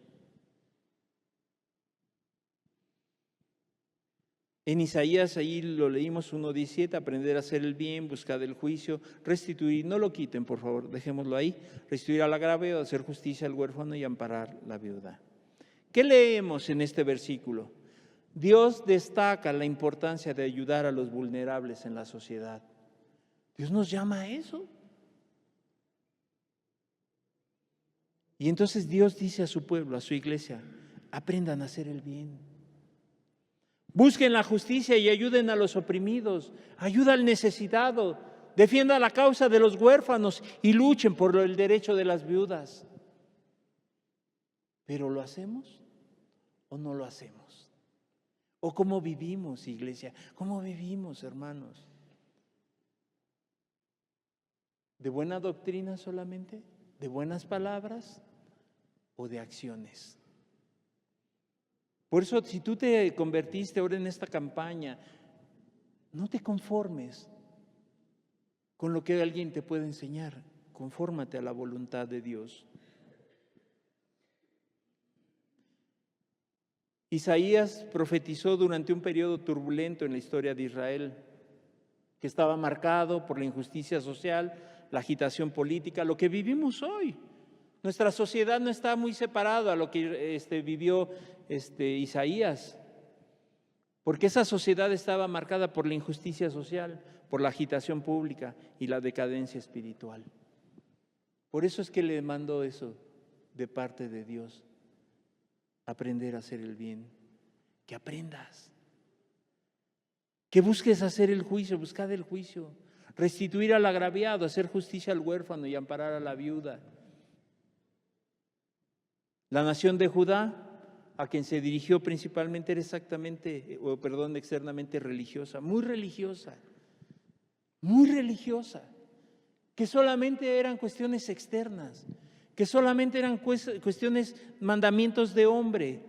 En Isaías, ahí lo leímos 1:17, aprender a hacer el bien, buscar el juicio, restituir, no lo quiten por favor, dejémoslo ahí, restituir al agravio, hacer justicia al huérfano y amparar la viuda. ¿Qué leemos en este versículo? Dios destaca la importancia de ayudar a los vulnerables en la sociedad. Dios nos llama a eso. Y entonces Dios dice a su pueblo, a su iglesia, aprendan a hacer el bien. Busquen la justicia y ayuden a los oprimidos, ayuda al necesitado, defienda la causa de los huérfanos y luchen por el derecho de las viudas. ¿Pero lo hacemos o no lo hacemos? ¿O cómo vivimos, iglesia? ¿Cómo vivimos, hermanos? ¿De buena doctrina solamente? ¿De buenas palabras o de acciones? Por eso, si tú te convertiste ahora en esta campaña, no te conformes con lo que alguien te puede enseñar. Confórmate a la voluntad de Dios. Isaías profetizó durante un periodo turbulento en la historia de Israel, que estaba marcado por la injusticia social, la agitación política, lo que vivimos hoy. Nuestra sociedad no está muy separada a lo que vivió Isaías, porque esa sociedad estaba marcada por la injusticia social, por la agitación pública y la decadencia espiritual. Por eso es que le mando eso de parte de Dios, aprender a hacer el bien, que aprendas, que busques hacer el juicio, buscar el juicio, restituir al agraviado, hacer justicia al huérfano y amparar a la viuda. La nación de Judá, a quien se dirigió principalmente, era externamente religiosa, muy religiosa, que solamente eran cuestiones externas, que solamente eran cuestiones, mandamientos de hombre.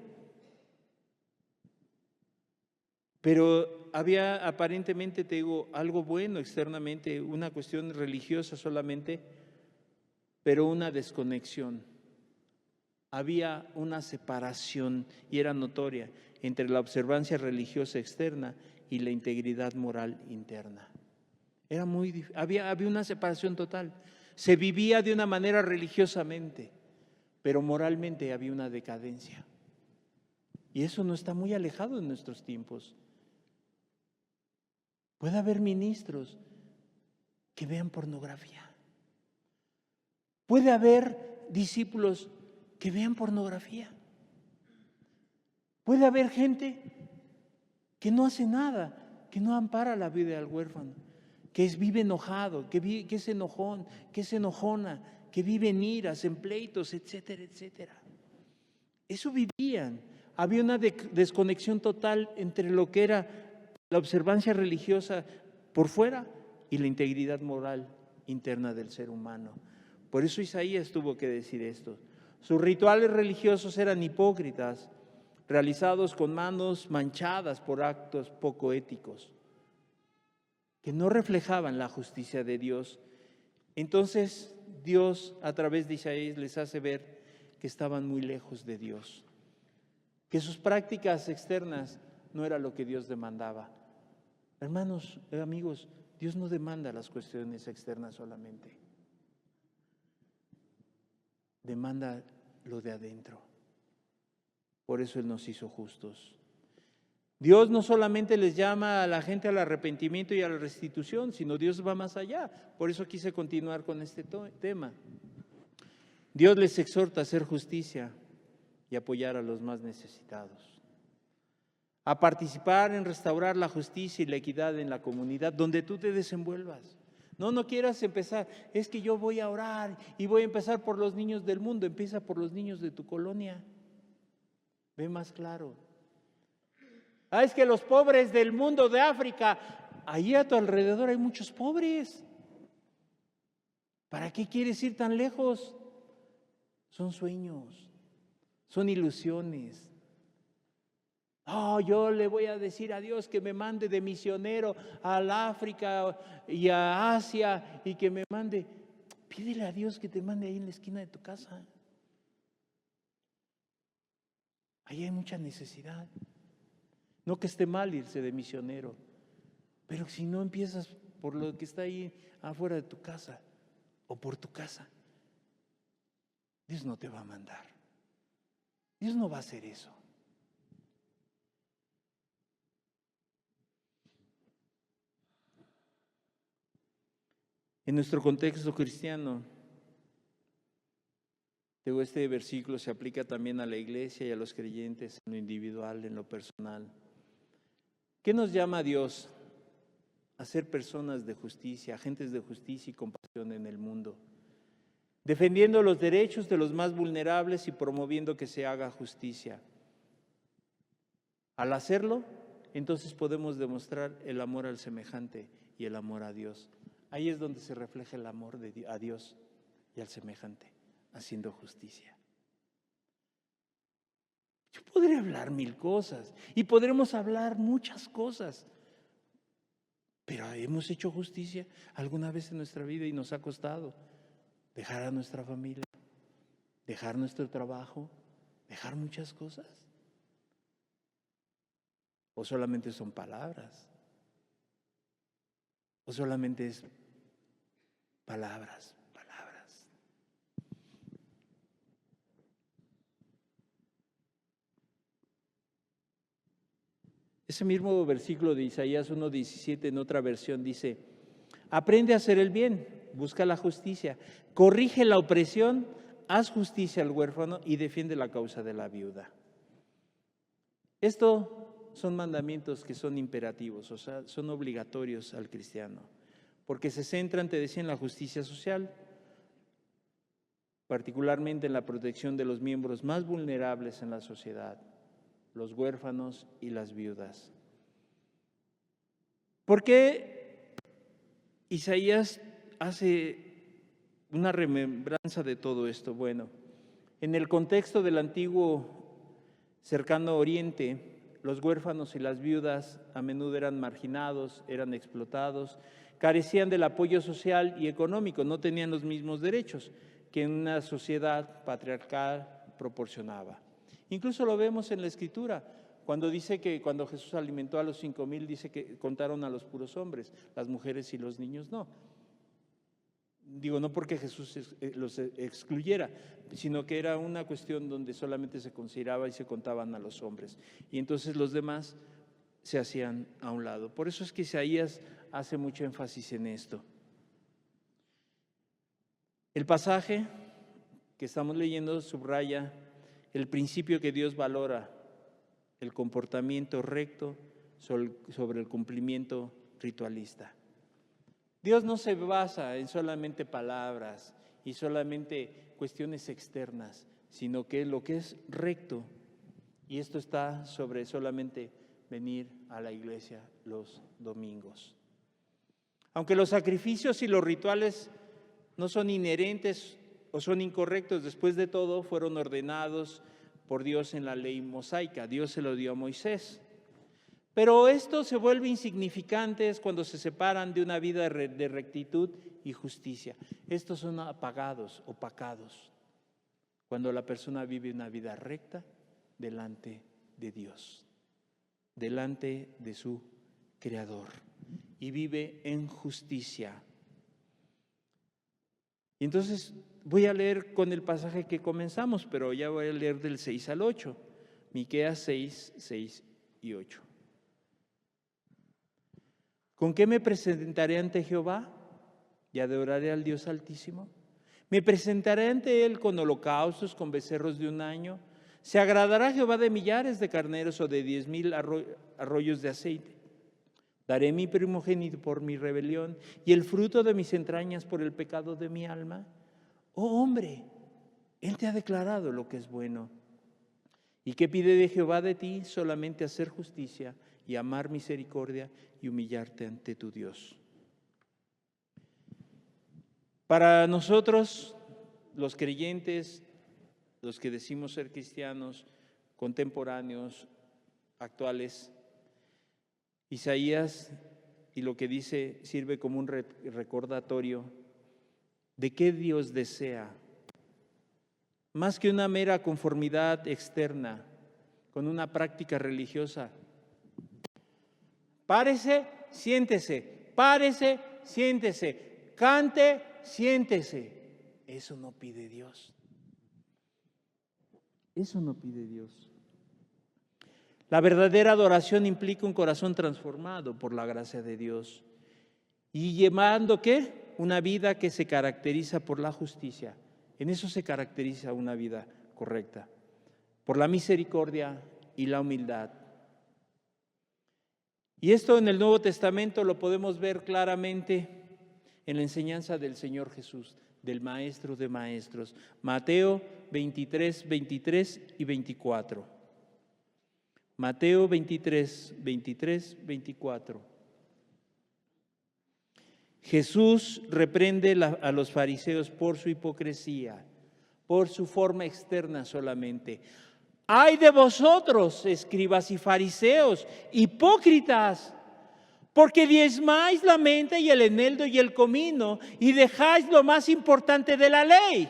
Pero había aparentemente, te digo, algo bueno externamente, una cuestión religiosa solamente, pero una desconexión. Había una separación, y era notoria, entre la observancia religiosa externa y la integridad moral interna. Había una separación total. Se vivía de una manera religiosamente, pero moralmente había una decadencia. Y eso no está muy alejado en nuestros tiempos. Puede haber ministros que vean pornografía. Puede haber discípulos que vean pornografía. Puede haber gente que no hace nada, que no ampara la vida del huérfano, que vive enojado, que es enojón, que es enojona, que vive en iras, en pleitos, etcétera, etcétera. Eso vivían. Había una desconexión total entre lo que era la observancia religiosa por fuera y la integridad moral interna del ser humano. Por eso Isaías tuvo que decir esto. Sus rituales religiosos eran hipócritas, realizados con manos manchadas por actos poco éticos, que no reflejaban la justicia de Dios. Entonces Dios, a través de Isaías, les hace ver que estaban muy lejos de Dios, que sus prácticas externas no era lo que Dios demandaba. Hermanos, amigos, Dios no demanda las cuestiones externas solamente, demanda lo de adentro. Por eso Él nos hizo justos. Dios no solamente les llama a la gente al arrepentimiento y a la restitución, sino Dios va más allá. Por eso quise continuar con este tema. Dios les exhorta a hacer justicia y apoyar a los más necesitados, a participar en restaurar la justicia y la equidad en la comunidad donde tú te desenvuelvas. No quieras empezar, es que yo voy a orar y voy a empezar por los niños del mundo. Empieza por los niños de tu colonia. Ve más claro. Es que los pobres del mundo de África, allí a tu alrededor hay muchos pobres. ¿Para qué quieres ir tan lejos? Son sueños, son ilusiones. Yo le voy a decir a Dios que me mande de misionero al África y a Asia y que me mande. Pídele a Dios que te mande ahí en la esquina de tu casa. Ahí hay mucha necesidad. No que esté mal irse de misionero, pero si no empiezas por lo que está ahí afuera de tu casa o por tu casa, Dios no te va a mandar. Dios no va a hacer eso. En nuestro contexto cristiano, este versículo se aplica también a la iglesia y a los creyentes en lo individual, en lo personal. ¿Qué nos llama a Dios? A ser personas de justicia, agentes de justicia y compasión en el mundo, defendiendo los derechos de los más vulnerables y promoviendo que se haga justicia. Al hacerlo, entonces podemos demostrar el amor al semejante y el amor a Dios. Ahí es donde se refleja el amor a Dios y al semejante, haciendo justicia. Yo podría hablar 1000 cosas y podremos hablar muchas cosas, pero ¿hemos hecho justicia alguna vez en nuestra vida y nos ha costado dejar a nuestra familia, dejar nuestro trabajo, dejar muchas cosas? ¿O solamente son palabras? ¿O solamente es palabras? Ese mismo versículo de Isaías 1:17 en otra versión dice: aprende a hacer el bien, busca la justicia, corrige la opresión, haz justicia al huérfano y defiende la causa de la viuda. Esto son mandamientos que son imperativos, o sea, son obligatorios al cristiano, porque se centran, te decía, en la justicia social, particularmente en la protección de los miembros más vulnerables en la sociedad, los huérfanos y las viudas. ¿Por qué Isaías hace una remembranza de todo esto? Bueno, en el contexto del antiguo cercano Oriente, los huérfanos y las viudas a menudo eran marginados, eran explotados, carecían del apoyo social y económico, no tenían los mismos derechos que una sociedad patriarcal proporcionaba. Incluso lo vemos en la Escritura, cuando dice que cuando Jesús alimentó a los 5,000, dice que contaron a los puros hombres, las mujeres y los niños no. Digo, no porque Jesús los excluyera, sino que era una cuestión donde solamente se consideraba y se contaban a los hombres. Y entonces los demás se hacían a un lado. Por eso es que Isaías hace mucho énfasis en esto. El pasaje que estamos leyendo subraya el principio que Dios valora, el comportamiento recto sobre el cumplimiento ritualista. Dios no se basa en solamente palabras y solamente cuestiones externas, sino que lo que es recto, y esto está sobre solamente venir a la iglesia los domingos. Aunque los sacrificios y los rituales no son inherentes o son incorrectos, después de todo fueron ordenados por Dios en la ley mosaica. Dios se lo dio a Moisés. Pero esto se vuelve insignificante cuando se separan de una vida de rectitud y justicia. Estos son apagados, opacados, cuando la persona vive una vida recta delante de Dios, delante de su Creador, y vive en justicia. Y entonces voy a leer con el pasaje que comenzamos, pero ya voy a leer del 6 al 8, Miqueas 6, 6 y 8. ¿Con qué me presentaré ante Jehová y adoraré al Dios Altísimo? Me presentaré ante Él con holocaustos, con becerros de un año. ¿Se agradará Jehová de millares de carneros o de 10,000 arroyos de aceite? Daré mi primogénito por mi rebelión y el fruto de mis entrañas por el pecado de mi alma. Oh hombre, Él te ha declarado lo que es bueno. ¿Y qué pide de Jehová de ti? Solamente hacer justicia y amar misericordia y humillarte ante tu Dios. Para nosotros, los creyentes, los que decimos ser cristianos, contemporáneos, actuales, Isaías y lo que dice sirve como un recordatorio de qué Dios desea, más que una mera conformidad externa con una práctica religiosa. Párese, siéntese, párese, siéntese, cante, siéntese. Eso no pide Dios. Eso no pide Dios. La verdadera adoración implica un corazón transformado por la gracia de Dios y llevando ¿qué? Una vida que se caracteriza por la justicia. En eso se caracteriza una vida correcta, por la misericordia y la humildad. Y esto en el Nuevo Testamento lo podemos ver claramente en la enseñanza del Señor Jesús, del Maestro de Maestros. Mateo 23, 23 y 24. Mateo 23, 23, 24. Jesús reprende a los fariseos por su hipocresía, por su forma externa solamente. ¡Ay de vosotros, escribas y fariseos, hipócritas! Porque diezmáis la menta y el eneldo y el comino y dejáis lo más importante de la ley,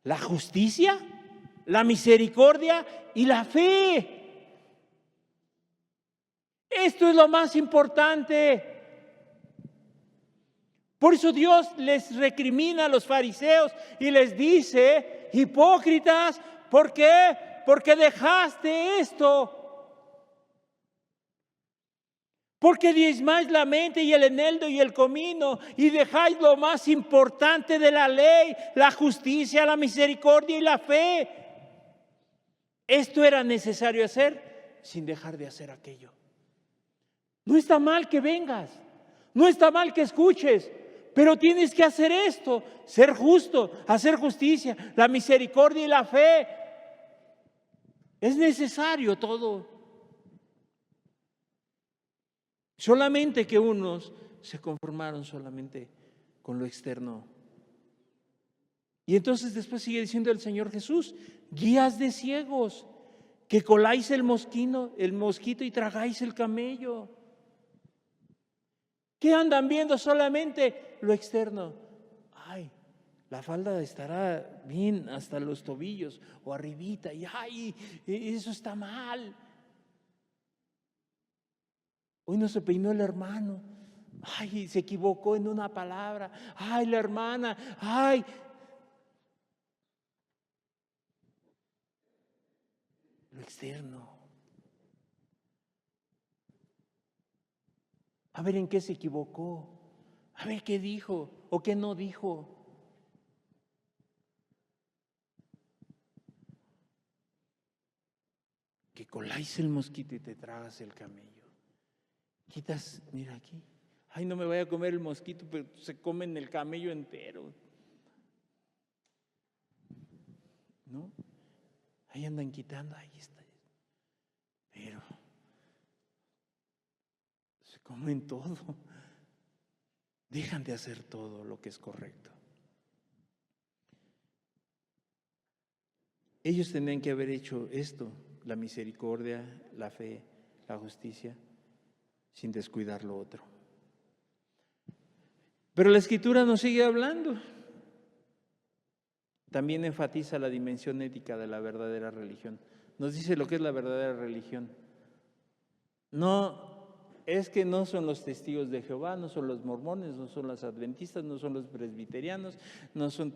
la justicia, la misericordia y la fe. Esto es lo más importante. Por eso Dios les recrimina a los fariseos y les dice, hipócritas, ¿por qué? Porque dejaste esto. Porque diezmáis la mente y el eneldo y el comino y dejáis lo más importante de la ley, la justicia, la misericordia y la fe. Esto era necesario hacer sin dejar de hacer aquello. No está mal que vengas, no está mal que escuches, pero tienes que hacer esto, ser justo, hacer justicia, la misericordia y la fe. Es necesario todo. Solamente que unos se conformaron solamente con lo externo. Y entonces después sigue diciendo el Señor Jesús, guías de ciegos, que coláis el mosquito y tragáis el camello. ¿Qué andan viendo solamente lo externo? Ay, la falda estará bien hasta los tobillos o arribita y ay, eso está mal. Hoy no se peinó el hermano. Ay, se equivocó en una palabra. Ay, la hermana. Ay. Lo externo. A ver en qué se equivocó. A ver qué dijo o qué no dijo. Que coláis el mosquito y te tragas el camello. Quitas, mira aquí. Ay, no me vaya a comer el mosquito, pero se comen el camello entero. ¿No? Ahí andan quitando, ahí está. Pero se comen todo. Dejan de hacer todo lo que es correcto. Ellos tendrían que haber hecho esto, la misericordia, la fe, la justicia, sin descuidar lo otro. Pero la Escritura nos sigue hablando. también enfatiza la dimensión ética de la verdadera religión. Nos dice lo que es la verdadera religión. No, es que no son los testigos de Jehová, no son los mormones, no son los adventistas, no son los presbiterianos, no son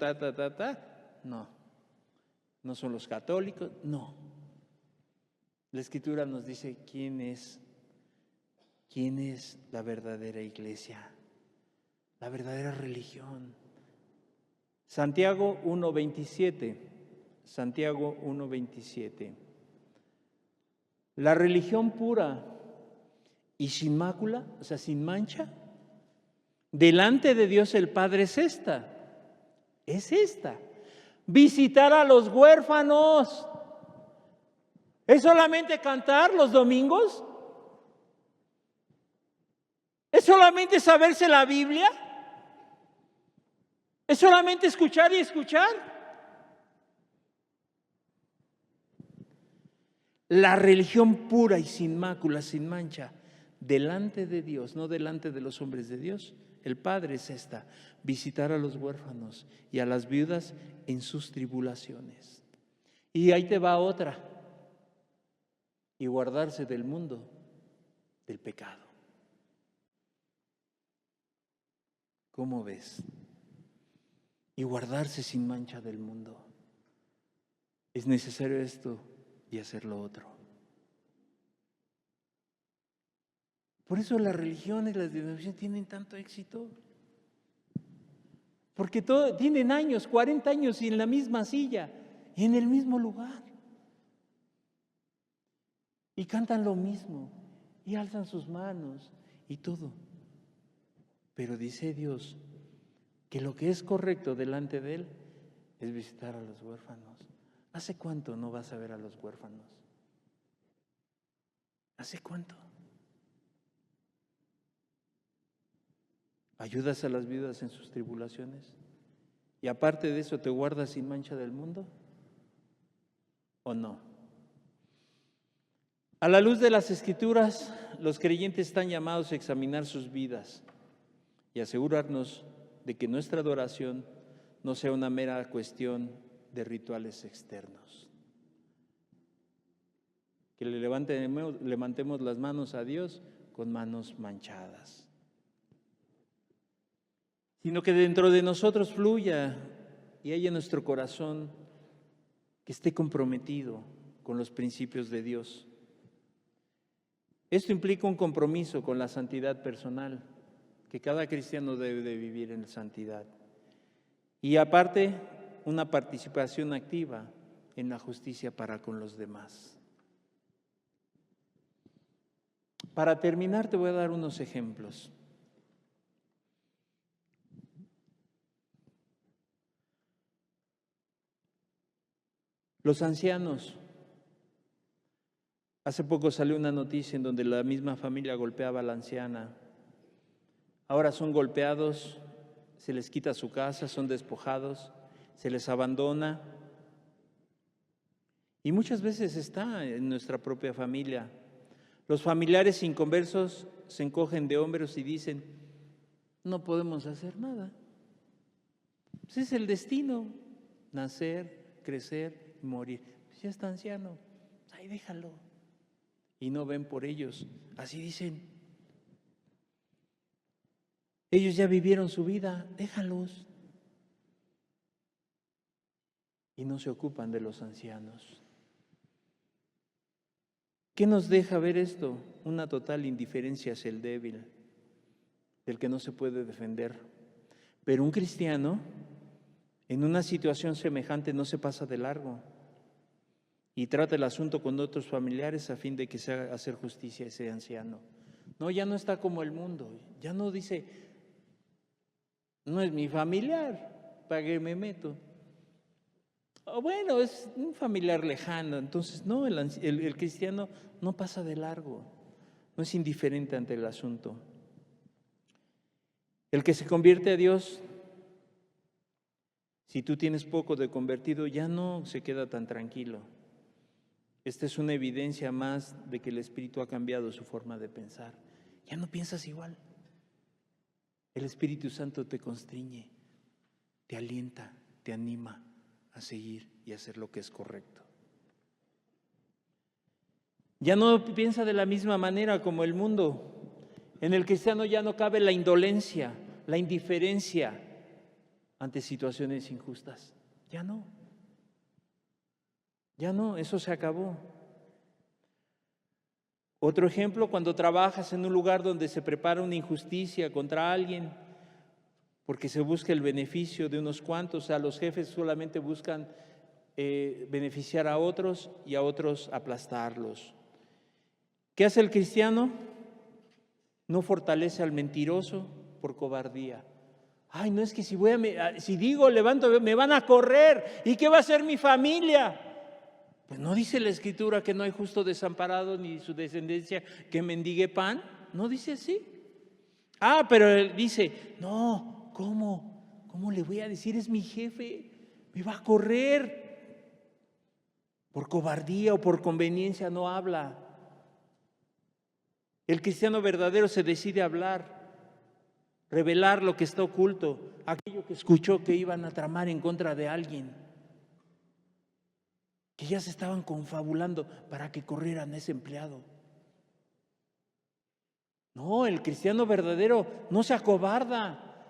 no. No son los católicos, no. La Escritura nos dice quién es la verdadera iglesia, la verdadera religión. Santiago 1:27, Santiago 1:27. La religión pura y sin mácula, o sea, sin mancha, delante de Dios el Padre es esta. Visitar a los huérfanos. ¿Es solamente cantar los domingos? ¿Es solamente saberse la Biblia? ¿Es solamente escuchar y escuchar? La religión pura y sin mácula, sin mancha, delante de Dios, no delante de los hombres de Dios. El Padre es esta: visitar a los huérfanos y a las viudas en sus tribulaciones. Y ahí te va otra: y guardarse del mundo, del pecado. ¿Cómo ves? Y guardarse sin mancha del mundo. Es necesario esto y hacer lo otro. Por eso las religiones, las denominaciones tienen tanto éxito. Porque tienen años, 40 años y en la misma silla, y en el mismo lugar. Y cantan lo mismo, y alzan sus manos, y todo. Pero dice Dios que lo que es correcto delante de Él es visitar a los huérfanos. ¿Hace cuánto no vas a ver a los huérfanos? ¿Hace cuánto? ¿Ayudas a las viudas en sus tribulaciones? Y aparte de eso, ¿te guardas sin mancha del mundo? ¿O no? A la luz de las Escrituras, los creyentes están llamados a examinar sus vidas y asegurarnos de que nuestra adoración no sea una mera cuestión de rituales externos. Que le levantemos las manos a Dios con manos manchadas, sino que dentro de nosotros fluya y haya en nuestro corazón que esté comprometido con los principios de Dios. Esto implica un compromiso con la santidad personal, que cada cristiano debe de vivir en santidad. Y aparte, una participación activa en la justicia para con los demás. Para terminar, te voy a dar unos ejemplos. Los ancianos. Hace poco salió una noticia en donde la misma familia golpeaba a la anciana. Ahora son golpeados, se les quita su casa, son despojados, se les abandona. Y muchas veces está en nuestra propia familia. Los familiares inconversos se encogen de hombros y dicen: no podemos hacer nada. Ese es el destino: nacer, crecer y morir. Pues ya está anciano, ahí déjalo. Y no ven por ellos, así dicen. Ellos ya vivieron su vida, déjalos. Y no se ocupan de los ancianos. ¿Qué nos deja ver esto? Una total indiferencia hacia el débil, del que no se puede defender. Pero un cristiano, en una situación semejante, no se pasa de largo y trata el asunto con otros familiares a fin de que se haga hacer justicia a ese anciano. No, ya no está como el mundo, ya no dice: no es mi familiar, ¿para qué me meto? O bueno, es un familiar lejano. Entonces, no, el cristiano no pasa de largo, no es indiferente ante el asunto. El que se convierte a Dios, si tú tienes poco de convertido, ya no se queda tan tranquilo. Esta es una evidencia más de que el Espíritu ha cambiado su forma de pensar. Ya no piensas igual. El Espíritu Santo te constriñe, te alienta, te anima a seguir y a hacer lo que es correcto. Ya no piensa de la misma manera como el mundo. En el cristiano ya no cabe la indolencia, la indiferencia ante situaciones injustas. Ya no. Ya no, eso se acabó. Otro ejemplo, cuando trabajas en un lugar donde se prepara una injusticia contra alguien, porque se busca el beneficio de unos cuantos, o sea, los jefes solamente buscan beneficiar a otros y a otros aplastarlos. ¿Qué hace el cristiano? No fortalece al mentiroso por cobardía. Ay, no, es que si digo, levanto, me van a correr. ¿Y qué va a hacer mi familia? Pues no dice la Escritura que no hay justo desamparado ni su descendencia que mendigue pan. ¿No dice así? Ah, pero él dice, no, ¿cómo? ¿Cómo le voy a decir? Es mi jefe, me va a correr. Por cobardía o por conveniencia no habla. El cristiano verdadero se decide a hablar, revelar lo que está oculto, aquello que escuchó que iban a tramar en contra de alguien, que ya se estaban confabulando para que corrieran a ese empleado. No, el cristiano verdadero no se acobarda,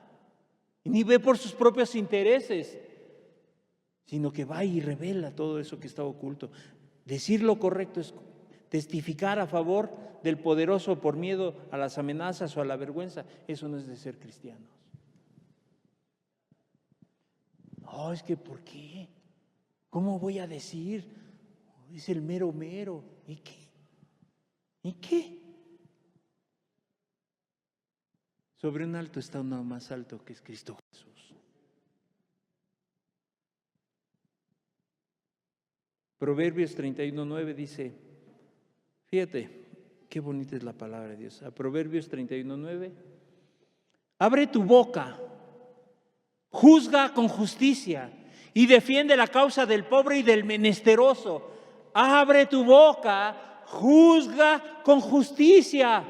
ni ve por sus propios intereses, sino que va y revela todo eso que está oculto. Decir lo correcto es testificar a favor del poderoso por miedo a las amenazas o a la vergüenza. Eso no es de ser cristianos. No, es que ¿por qué? ¿Cómo voy a decir? Es el mero mero. ¿Y qué? ¿Y qué? Sobre un alto está uno más alto, que es Cristo Jesús. Proverbios 31:9 dice, fíjate, qué bonita es la palabra de Dios. A Proverbios 31:9, abre tu boca, juzga con justicia y defiende la causa del pobre y del menesteroso. Abre tu boca, juzga con justicia.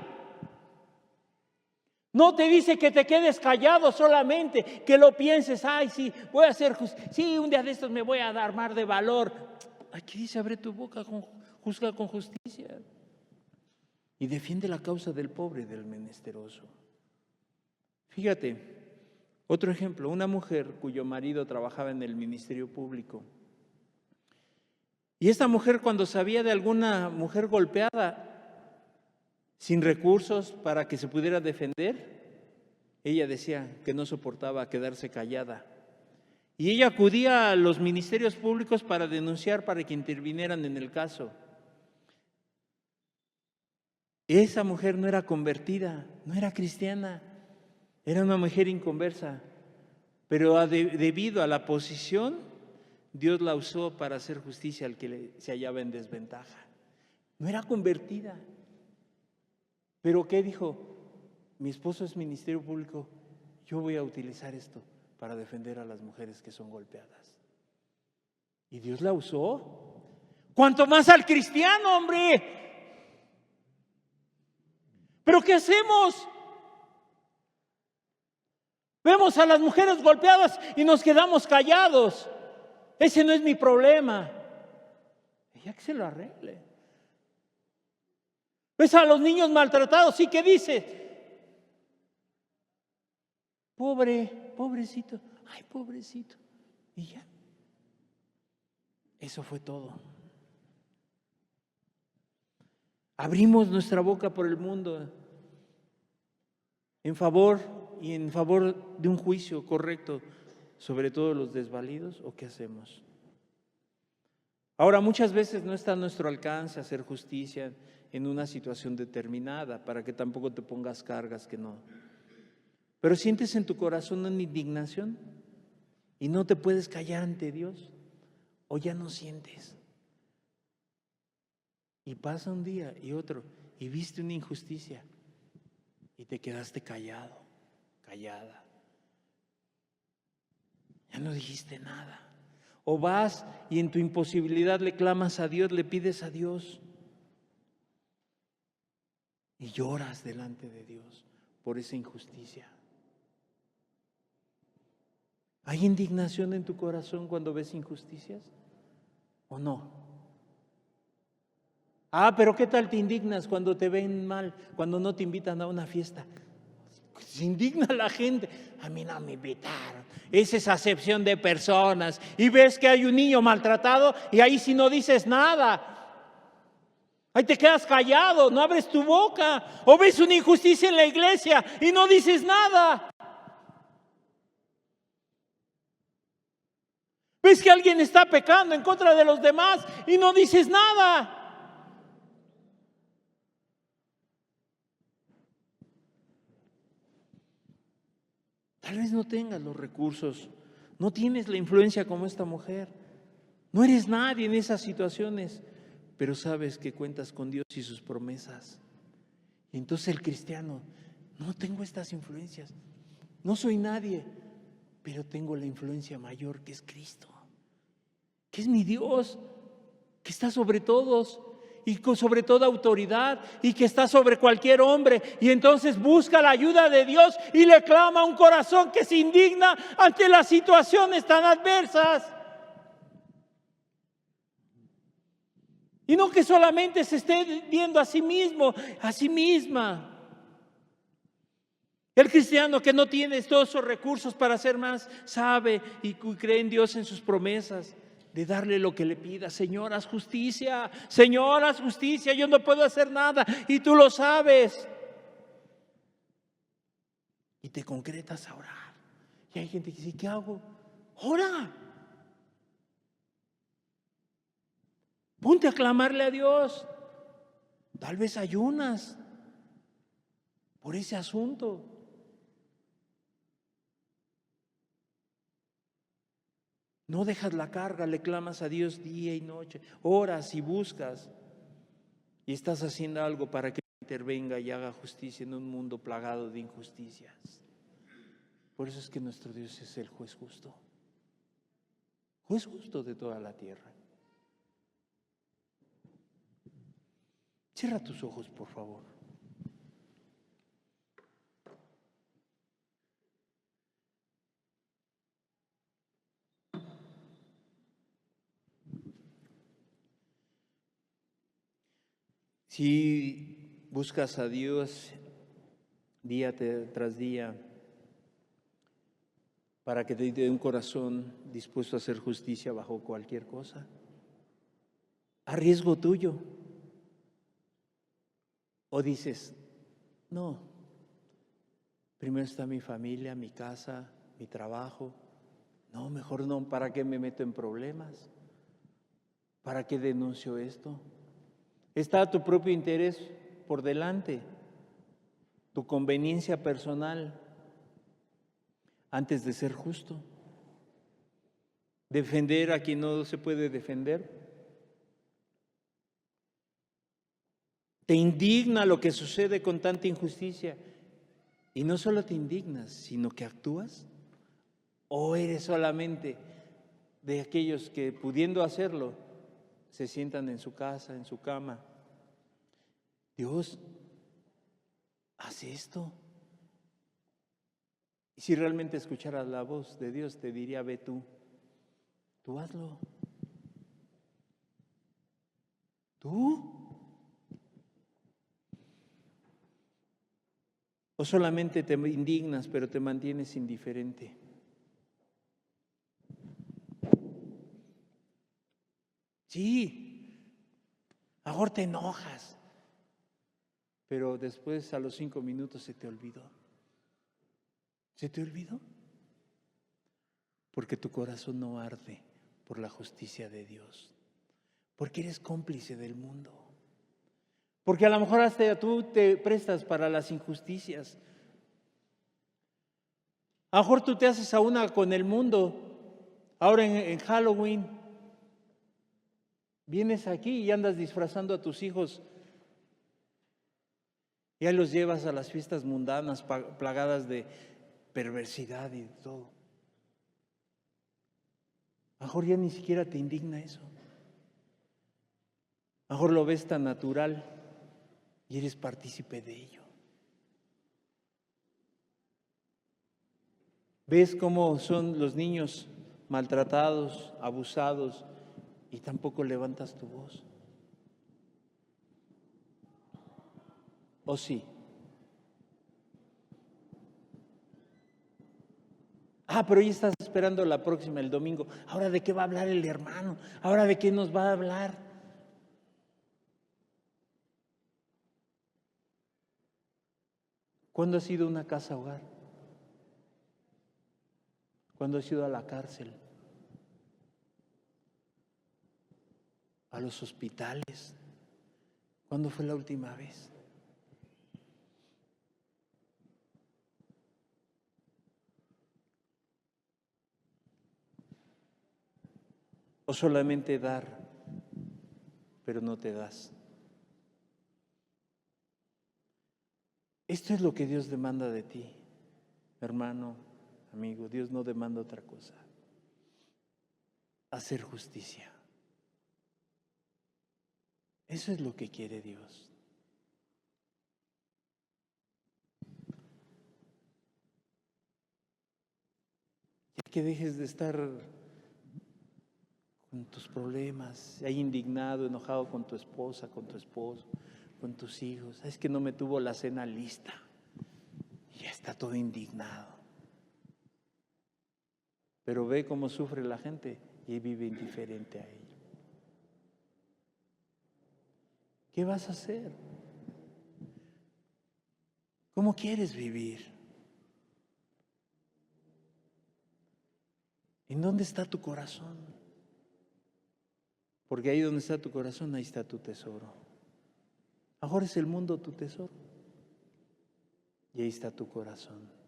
No te dice que te quedes callado solamente, que lo pienses, ay, sí, voy a hacer justicia, sí, un día de estos me voy a armar de valor. Aquí dice, abre tu boca, juzga con justicia y defiende la causa del pobre y del menesteroso. Fíjate, otro ejemplo, una mujer cuyo marido trabajaba en el ministerio público. Y esta mujer, cuando sabía de alguna mujer golpeada, sin recursos para que se pudiera defender, ella decía que no soportaba quedarse callada. Y ella acudía a los ministerios públicos para denunciar, para que intervinieran en el caso. Esa mujer no era convertida, no era cristiana, era una mujer inconversa, pero debido a la posición, Dios la usó para hacer justicia al que se hallaba en desventaja. No era convertida. Pero ¿qué dijo? Mi esposo es ministerio público, yo voy a utilizar esto para defender a las mujeres que son golpeadas. Y Dios la usó. ¡Cuanto más al cristiano, hombre! ¿Pero qué hacemos? Vemos a las mujeres golpeadas y nos quedamos callados. Ese no es mi problema. Ella que se lo arregle. ¿Ves a los niños maltratados? ¿Y qué dice? Pobrecito. Ay, pobrecito. Y ya. Eso fue todo. Abrimos nuestra boca por el mundo en favor de un juicio correcto sobre todos los desvalidos, ¿o qué hacemos? Ahora, muchas veces no está a nuestro alcance hacer justicia en una situación determinada, para que tampoco te pongas cargas que no. Pero sientes en tu corazón una indignación y no te puedes callar ante Dios, o ya no sientes. Y pasa un día y otro, y viste una injusticia, y te quedaste callado, callada. Ya no dijiste nada. O vas y en tu imposibilidad le clamas a Dios, le pides a Dios. Y lloras delante de Dios por esa injusticia. ¿Hay indignación en tu corazón cuando ves injusticias? ¿O no? Pero ¿qué tal te indignas cuando te ven mal, cuando no te invitan a una fiesta? Se indigna la gente. A mí no me invitaron. Es esa acepción de personas. Y ves que hay un niño maltratado y ahí sí no dices nada. Ahí te quedas callado, no abres tu boca. O ves una injusticia en la iglesia y no dices nada. Ves que alguien está pecando en contra de los demás y no dices nada. Tal vez no tengas los recursos, no tienes la influencia como esta mujer, no eres nadie en esas situaciones, pero sabes que cuentas con Dios y sus promesas. Y entonces el cristiano, no tengo estas influencias, no soy nadie, pero tengo la influencia mayor que es Cristo, que es mi Dios, que está sobre todos y sobre toda autoridad y que está sobre cualquier hombre. Y entonces busca la ayuda de Dios y le clama a un corazón que se indigna ante las situaciones tan adversas. Y no que solamente se esté viendo a sí mismo, a sí misma. El cristiano que no tiene todos esos recursos para hacer más, sabe y cree en Dios, en sus promesas, de darle lo que le pida. Señor, haz justicia, Señor, haz justicia, yo no puedo hacer nada y tú lo sabes. Y te concretas a orar. Y hay gente que dice, ¿qué hago? Ora. Ponte a clamarle a Dios. Tal vez ayunas por ese asunto. No dejas la carga, le clamas a Dios día y noche, oras y buscas y estás haciendo algo para que intervenga y haga justicia en un mundo plagado de injusticias. Por eso es que nuestro Dios es el juez justo de toda la tierra. Cierra tus ojos, por favor. Si buscas a Dios día tras día para que te dé un corazón dispuesto a hacer justicia bajo cualquier cosa, a riesgo tuyo, o dices, no, primero está mi familia, mi casa, mi trabajo, no, mejor no, ¿para qué me meto en problemas? ¿Para qué denuncio esto? Está tu propio interés por delante, tu conveniencia personal, antes de ser justo. Defender a quien no se puede defender. Te indigna lo que sucede con tanta injusticia. Y no solo te indignas, sino que actúas. ¿O eres solamente de aquellos que, pudiendo hacerlo, se sientan en su casa, en su cama? Dios, haz esto. Y si realmente escucharas la voz de Dios, te diría, ve tú hazlo. ¿Tú? ¿O solamente te indignas, pero te mantienes indiferente? Sí, ahora te enojas, pero después a los 5 minutos se te olvidó. ¿Se te olvidó? Porque tu corazón no arde por la justicia de Dios, porque eres cómplice del mundo, porque a lo mejor hasta tú te prestas para las injusticias. A lo mejor tú te haces a una con el mundo. Ahora en Halloween vienes aquí y andas disfrazando a tus hijos. Ya los llevas a las fiestas mundanas plagadas de perversidad y de todo. A lo mejor ya ni siquiera te indigna eso. A lo mejor lo ves tan natural y eres partícipe de ello. Ves cómo son los niños maltratados, abusados, y tampoco levantas tu voz. ¿O sí? Pero ya estás esperando la próxima, el domingo. ¿Ahora de qué va a hablar el hermano? ¿Ahora de qué nos va a hablar? ¿Cuándo has ido a una casa hogar? ¿Cuándo has ido a la cárcel? ¿A los hospitales? ¿Cuándo fue la última vez? ¿O solamente dar, pero no te das? Esto es lo que Dios demanda de ti, hermano, amigo. Dios no demanda otra cosa. Hacer justicia. Eso es lo que quiere Dios. Ya que dejes de estar con tus problemas, ahí indignado, enojado con tu esposa, con tu esposo, con tus hijos. Es que no me tuvo la cena lista. Ya está todo indignado. Pero ve cómo sufre la gente y vive indiferente a ello. ¿Qué vas a hacer? ¿Cómo quieres vivir? ¿En dónde está tu corazón? Porque ahí donde está tu corazón, ahí está tu tesoro. Ahora es el mundo tu tesoro. Y ahí está tu corazón.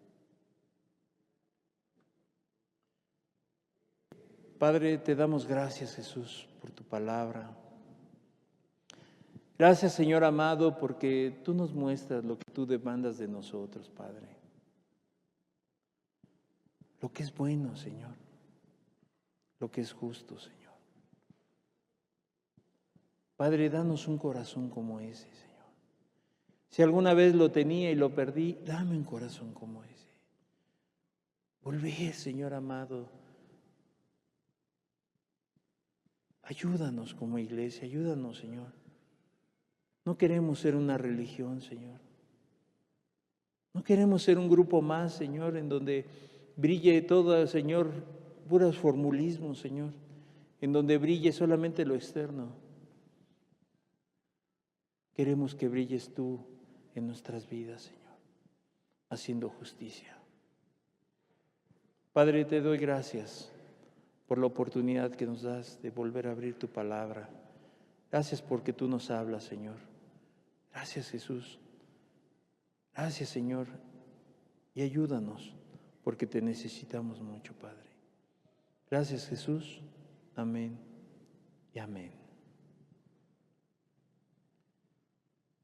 Padre, te damos gracias, Jesús, por tu palabra. Gracias, Señor amado, porque tú nos muestras lo que tú demandas de nosotros, Padre. Lo que es bueno, Señor. Lo que es justo, Señor. Padre, danos un corazón como ese, Señor. Si alguna vez lo tenía y lo perdí, dame un corazón como ese. Volver, Señor amado. Ayúdanos como iglesia, ayúdanos, Señor. No queremos ser una religión, Señor. No queremos ser un grupo más, Señor, en donde brille todo, Señor, puros formulismos, Señor. En donde brille solamente lo externo. Queremos que brilles tú en nuestras vidas, Señor, haciendo justicia. Padre, te doy gracias por la oportunidad que nos das de volver a abrir tu palabra. Gracias porque tú nos hablas, Señor. Gracias, Jesús. Gracias, Señor. Y ayúdanos porque te necesitamos mucho, Padre. Gracias, Jesús. Amén y amén.